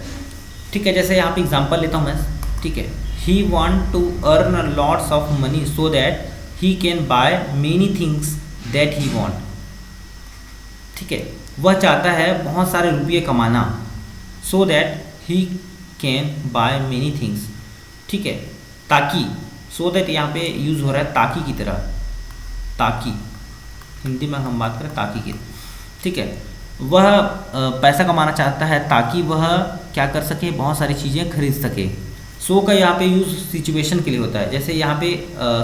ठीक है, जैसे यहाँ पे एग्जांपल लेता हूँ मैं, ठीक है। He want to earn lots of money so that he can buy many things that he want, ठीक है। वह चाहता है बहुत सारे रुपये कमाना, so that he can buy many things, ठीक है। ताकि, सो दैट यहाँ पे यूज़ हो रहा है ताकि की तरह, ताकि हिंदी में हम बात करें ताकि की, ठीक है। वह पैसा कमाना चाहता है ताकि वह क्या कर सके, बहुत सारी चीज़ें खरीद सके। सो का यहाँ पे यूज़ सिचुएशन के लिए होता है। जैसे यहाँ पे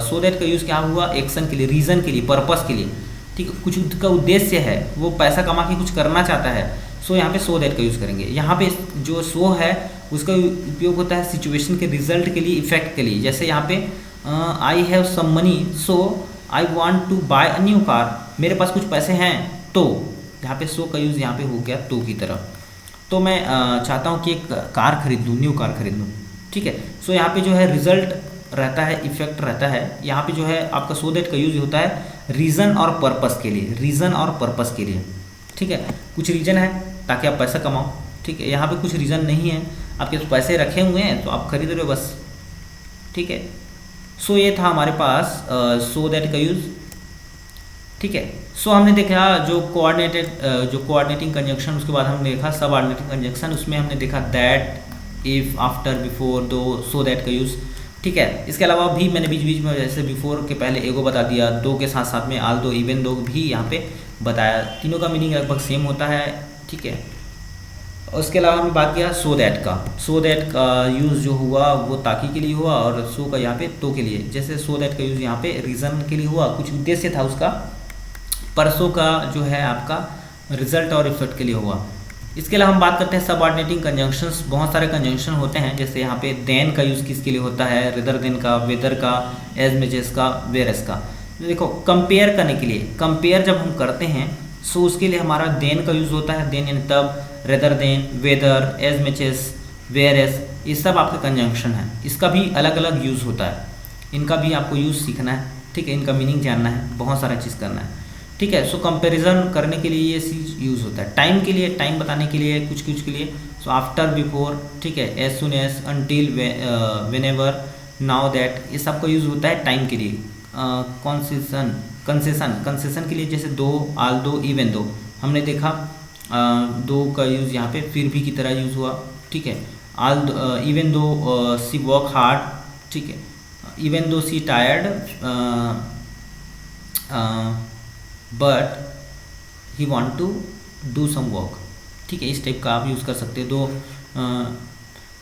सो दैट का यूज़ क्या हुआ, एक्शन के लिए, रीज़न के लिए, पर्पस के लिए, ठीक है। कुछ का उद्देश्य है, वो पैसा कमा के कुछ करना चाहता है, सो यहाँ पे सो दैट का यूज़ करेंगे। यहाँ पे जो सो है उसका उपयोग होता है सिचुएशन के रिजल्ट के लिए, इफेक्ट के लिए। जैसे यहाँ पे I have some money so I want to buy a new car, मेरे पास कुछ पैसे हैं तो, यहाँ पे सो का यूज़ यहाँ पे हो गया तो की तरह। तो मैं चाहता हूँ कि एक कार खरीद लूँ, न्यू कार खरीद लूँ, ठीक है। सो यहाँ पे जो है रिजल्ट रहता है, इफेक्ट रहता है। यहाँ पे जो है आपका सो दैट का यूज़ होता है रीज़न और पर्पस के लिए, रीज़न और पर्पस के लिए, ठीक है। कुछ रीज़न है ताकि आप पैसा कमाओ, ठीक है। यहाँ पे कुछ रीज़न नहीं है, आपके पास पैसे रखे हुए हैं तो आप खरीद रहे हो बस, ठीक है। सो ये था हमारे पास सो दैट का यूज़, ठीक है। सो हमने देखा जो कोऑर्डिनेटिंग कंजंक्शन, उसके बाद हमने देखा सब ऑर्डिनेटिंग कंजंक्शन। उसमें हमने देखा दैट, इफ़, आफ्टर, बिफोर, दो, सो दैट का यूज़, ठीक है। इसके अलावा भी मैंने बीच बीच में जैसे बिफोर के पहले एगो बता दिया, दो के साथ साथ में आल दो, इवन दो भी यहाँ पे बताया। तीनों का मीनिंग लगभग सेम होता है, ठीक है। उसके अलावा हमने बात किया सो दैट का। सो दैट का यूज़ जो हुआ वो ताकि के लिए हुआ, और सो का यहाँ पे तो के लिए। जैसे सो दैट का यूज़ यहाँ पे रीज़न के लिए हुआ, कुछ उद्देश्य था उसका। परसों का जो है आपका रिजल्ट और इफेक्ट के लिए हुआ। इसके अलावा हम बात करते हैं सबऑर्डिनेटिंग कंजंक्शंस। बहुत सारे कंजंक्शन होते हैं, जैसे यहाँ पे देन का यूज़ किसके लिए होता है, रेदर देन का, वेदर का, एज मच का, वेयरएज का। देखो कंपेयर करने के लिए, कंपेयर जब हम करते हैं सो उसके लिए हमारा देन का यूज़ होता है, देन यानी तब, rather than, whether, as much as, whereas, ये सब आपके कंजंक्शन है। इसका भी अलग अलग यूज़ होता है, इनका भी आपको यूज़ सीखना है, ठीक है। इनका मीनिंग जानना है, बहुत सारा चीज़ करना है, ठीक है। सो कंपैरिजन करने के लिए ये चीज़ यूज़ होता है। टाइम के लिए, टाइम बताने के लिए, कुछ कुछ के लिए। सो आफ्टर, बिफोर, ठीक है, as soon as, until, whenever, now, that, ये सब का यूज़ होता है टाइम के लिए। कंसेशन के लिए, जैसे दो, आल दो, इवन दो, हमने देखा दो का यूज़ यहाँ पे फिर भी की तरह यूज़ हुआ, ठीक है। इवन दो सी वर्क हार्ड, ठीक है, even though she tired but he want to do some work, ठीक है। इस टाइप का आप यूज़ कर सकते हो।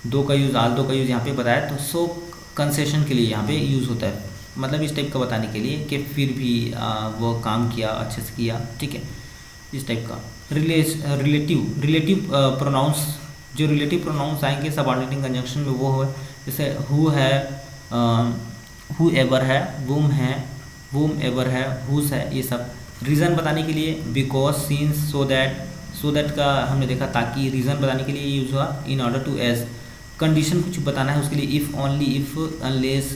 दो का यूज़, आल दो का यूज़ यहाँ पे बताया, तो सो कंसेशन के लिए यहाँ पे यूज़ होता है, मतलब इस टाइप का बताने के लिए कि फिर भी वो काम किया, अच्छे से किया, ठीक है, इस टाइप का। रिलेटिव प्रोनाउंस, जो रिलेटिव प्रोनाउंस आएंगे सबऑर्डिनेटिंग कंजंक्शन में वो है, जैसे हु है, हु एवर है, वूम एवर है, हुज है, ये सब। रीज़न बताने के लिए बिकॉज, सिंस, सो दैट का हमने देखा ताकि, रीज़न बताने के लिए यूज़ हुआ। In order to, as. Condition कुछ बताना है उसके लिए if, only if, unless,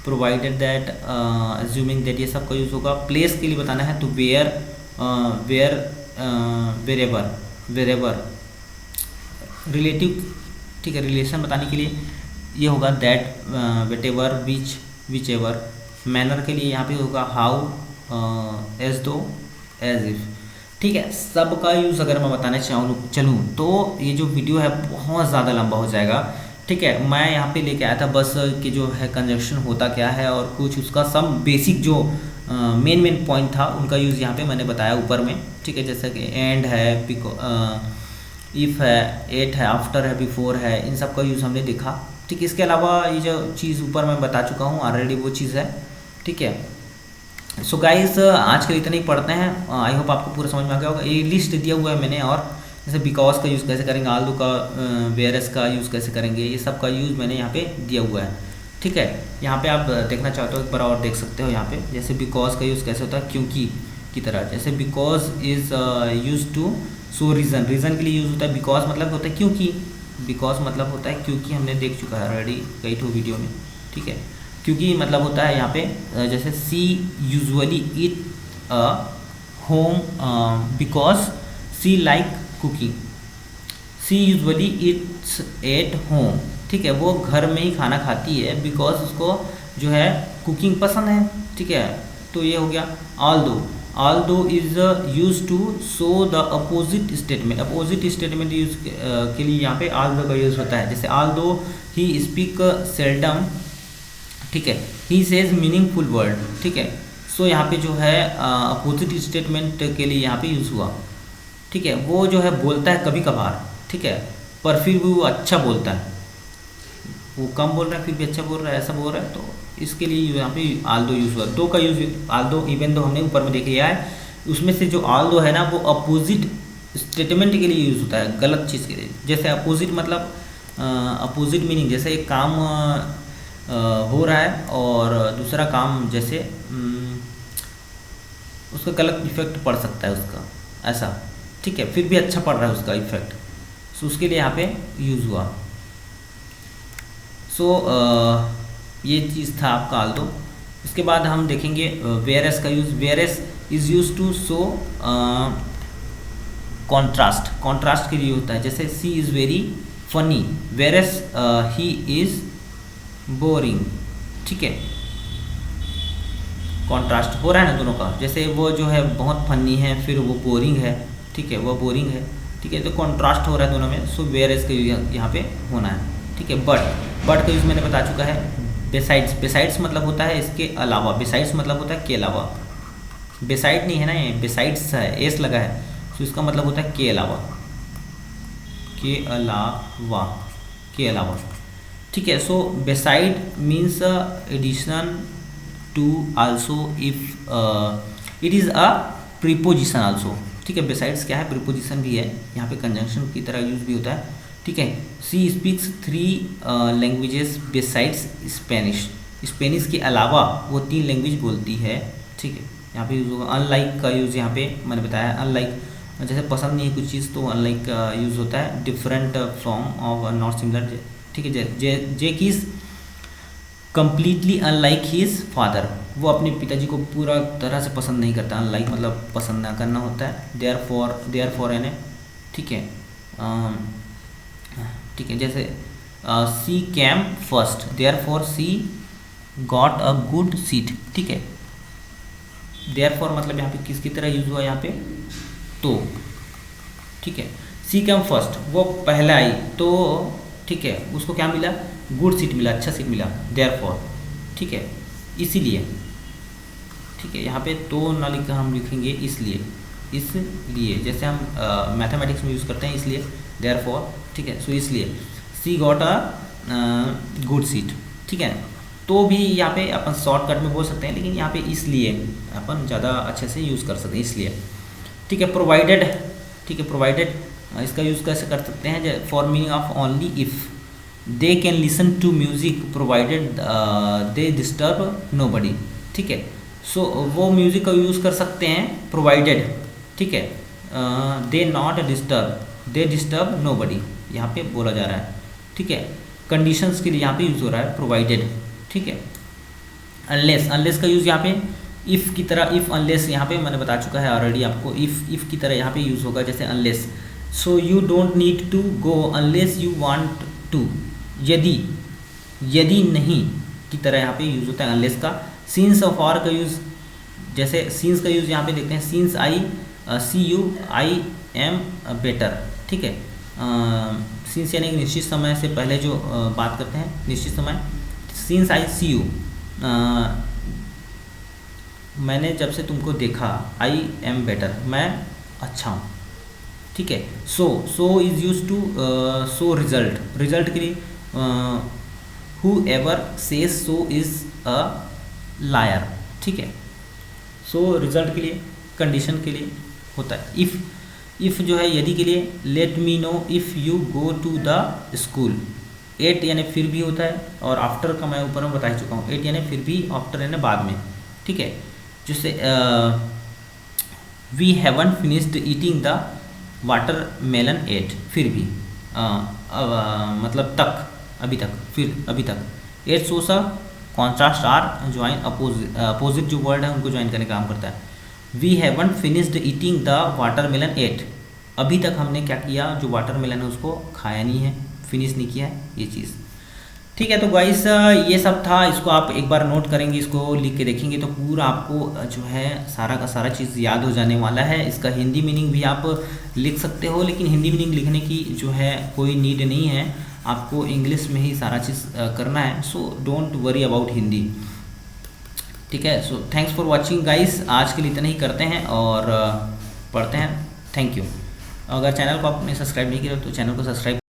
provided that, assuming that, ये सब का यूज़ होगा। प्लेस के लिए बताना है तो वेयर, वेरेवर। रिलेटिव, ठीक है, रिलेशन बताने के लिए ये होगा दैट, वेटेवर, विच एवर। मैनर के लिए यहाँ पे होगा हाउ, एज दो, एज इफ। ठीक है, सबका यूज़ अगर मैं बताना चलूँ तो ये जो वीडियो है बहुत ज़्यादा लंबा हो जाएगा। ठीक है, मैं यहाँ पे लेके आया था बस कि जो है कंजक्शन होता क्या है और कुछ उसका सब बेसिक जो मेन पॉइंट था उनका यूज़ यहाँ पे मैंने बताया ऊपर में। ठीक है, जैसे कि एंड है, इफ़ है, एट है, आफ्टर है, बिफोर है, इन सब का यूज़ हमने देखा। ठीक है, इसके अलावा ये जो चीज़ ऊपर मैं बता चुका हूँ ऑलरेडी, वो चीज़ है। ठीक है, सो गाइस आज के लिए इतना ही पढ़ते हैं। आई होप आपको पूरा समझ में आ गया होगा। ये लिस्ट दिया हुआ है मैंने, और जैसे बिकॉज का यूज़ कैसे करेंगे, आल्दो का, वेयरएस का यूज़ कैसे करेंगे, ये सब का यूज़ मैंने यहाँ पे दिया हुआ है। ठीक है, यहाँ पे आप देखना चाहते हो एक बार और देख सकते हो। यहाँ पे जैसे बिकॉज का यूज़ कैसे होता है, क्योंकि की तरह। जैसे because is use to so reason, reason के लिए यूज़ होता है। बिकॉज मतलब होता है क्योंकि, बिकॉज मतलब होता है क्योंकि, हमने देख चुका है ऑलरेडी कई ठो वीडियो में। ठीक है, क्योंकि मतलब होता है यहाँ पे जैसे she usually eat a home, because she like cooking. She usually eats at home. ठीक है, वो घर में ही खाना खाती है बिकॉज उसको जो है कुकिंग पसंद है। ठीक है, तो ये हो गया। Although is use to show the opposite statement. Opposite statement use के लिए यहाँ पे ऑल्दो का यूज़ होता है। जैसे ऑल्दो ही स्पीक सेल्डम, ठीक है, ही सेज मीनिंगफुल वर्ड। ठीक है, सो यहाँ पे जो है अपोजिट स्टेटमेंट के लिए यहाँ पे यूज़ हुआ। ठीक है, वो जो है बोलता है कभी कभार, ठीक है, पर फिर भी वो अच्छा बोलता है। वो कम बोल रहा है फिर भी अच्छा बोल रहा है, ऐसा बोल रहा है, तो इसके लिए यहाँ पे ऑल्दो यूज़ हुआ। दो का यूज़ ऑल्दो, इवन दो हमने ऊपर में देख लिया है, उसमें से जो ऑल्दो है ना वो अपोजिट स्टेटमेंट के लिए यूज़ होता है, गलत चीज़ के लिए। जैसे अपोजिट मतलब अपोजिट मीनिंग, जैसे एक काम हो रहा है और दूसरा काम जैसे उसका गलत इफेक्ट पड़ सकता है उसका, ऐसा। ठीक है, फिर भी अच्छा पड़ रहा है उसका इफेक्ट, सो उसके लिए यहाँ पे यूज़ हुआ। सो ये चीज़ था आपका ऑल्दो। इसके बाद हम देखेंगे वेयरएस का use. Whereas is use to show contrast, contrast के लिए होता है। जैसे she is very funny, whereas he is boring. ठीक है, कॉन्ट्रास्ट हो रहा है ना दोनों का। जैसे वो जो है बहुत फनी है, फिर वो बोरिंग है। ठीक है, वो बोरिंग है। ठीक है, तो कॉन्ट्रास्ट हो रहा है दोनों में, सो वेयरएस का यहाँ पे होना है। ठीक है, बट का यूज़ मैंने बता चुका है। बेसाइड्स, बेसाइड्स मतलब होता है इसके अलावा, बेसाइड्स मतलब होता है के अलावा। बेसाइड नहीं है ना, ये बेसाइड्स है, एस लगा है, तो इसका मतलब होता है के अलावा, के अलावा, के अलावा। ठीक है, so beside means addition to also if it is a preposition also. ठीक है, बेसाइड्स क्या है, प्रीपोजिशन भी है, यहाँ पे कंजंक्शन की तरह यूज़ भी होता है। ठीक है, she speaks 3 languages बेसाइड्स Spanish, Spanish के अलावा वो 3 लैंग्वेज बोलती है। ठीक है, यहाँ पे यूज़ होगा। अनलाइक का यूज़ यहाँ पे मैंने बताया, अनलाइक जैसे पसंद नहीं है कुछ चीज़ तो अनलाइक का यूज़ होता है। Different from of, not similar. ठीक है, जे की is completely unlike his father, वो अपने पिताजी को पूरा तरह से पसंद नहीं करता। अनलाइक मतलब पसंद ना करना होता है। देयर फॉर यानी, ठीक है, ठीक है, जैसे she came first, therefore she got a good seat. ठीक है, देयर फॉर मतलब यहाँ पे किसकी तरह यूज़ हुआ, यहाँ पे तो। ठीक है, सी कैम फर्स्ट, वो पहले आई तो, ठीक है, उसको क्या मिला, गुड सीट मिला, अच्छा सीट मिला, देयरफॉर। ठीक है, इसीलिए। ठीक है, यहाँ पे तो ना लिखकर हम लिखेंगे इसलिए, इसलिए जैसे हम मैथमेटिक्स में यूज़ करते हैं, इसलिए देयरफॉर। ठीक है, सो इसलिए सी गॉट अ गुड सीट। ठीक है, तो भी यहाँ पे अपन शॉर्टकट में बोल सकते हैं, लेकिन यहाँ पे इसलिए अपन ज़्यादा अच्छे से यूज़ कर सकते हैं, इसलिए। ठीक है, प्रोवाइडेड। ठीक है, प्रोवाइडेड इसका यूज़ कैसे कर सकते हैं, for meaning of only if, they can listen to music provided they disturb nobody. ठीक है, सो वो म्यूज़िक का यूज़ कर सकते हैं प्रोवाइडेड। ठीक है, they not disturb, they disturb nobody यहाँ पे बोला जा रहा है। ठीक है, कंडीशंस के लिए यहाँ पे यूज़ हो रहा है प्रोवाइडेड। ठीक है, अनलेस, अनलेस का यूज़ यहाँ पे इफ़ की तरह, इफ़ अनलेस यहाँ पे मैंने बता चुका है ऑलरेडी आपको, इफ़ की तरह यहाँ पे यूज़ होगा जैसे unless. So you don't need to go unless you want to, यदि, यदि नहीं की तरह यहाँ पे यूज़ होता है अनलेस का। सिंस ऑफ और का यूज़, जैसे सिंस का यूज़ यहाँ पे देखते हैं, since I see you I am better. ठीक है, सिंस यानी निश्चित समय से पहले जो बात करते हैं, निश्चित समय। सिंस आई सी यू, मैंने जब से तुमको देखा, आई एम बेटर, मैं अच्छा हूँ। ठीक है, so is use to so result, result के लिए whoever says so is a liar. ठीक है, सो रिजल्ट के लिए, कंडीशन के लिए होता है। इफ़ जो है यदि के लिए, let me know if you go to the school. Yet यानी फिर भी होता है, और आफ्टर का मैं ऊपर में बता चुका हूँ। एट यानी फिर भी, आफ्टर यानी बाद में। ठीक है, जैसे we haven't finished eating the watermelon yet, फिर भी मतलब तक, अभी तक, फिर अभी तक। Yet shows a contrast are join, opposite जो वर्ड है उनको ज्वाइन करने का काम करता है। We haven't finished eating the watermelon yet, अभी तक हमने क्या किया, जो वाटर मेलन है उसको खाया नहीं है, फिनिश नहीं किया है, ये चीज़। ठीक है, तो गाइस ये सब था, इसको आप एक बार नोट करेंगे, इसको लिख के देखेंगे तो पूरा आपको जो है सारा का सारा चीज़ याद हो जाने वाला है। इसका हिंदी मीनिंग भी आप लिख सकते हो, लेकिन हिंदी मीनिंग लिखने की जो है कोई नीड नहीं है, आपको इंग्लिश में ही सारा चीज़ करना है। So don't worry about Hindi. ठीक है, so thanks for watching guys, आज के लिए इतना ही करते हैं और पढ़ते हैं। Thank you. अगर चैनल को आपने सब्सक्राइब नहीं किया तो चैनल को सब्सक्राइब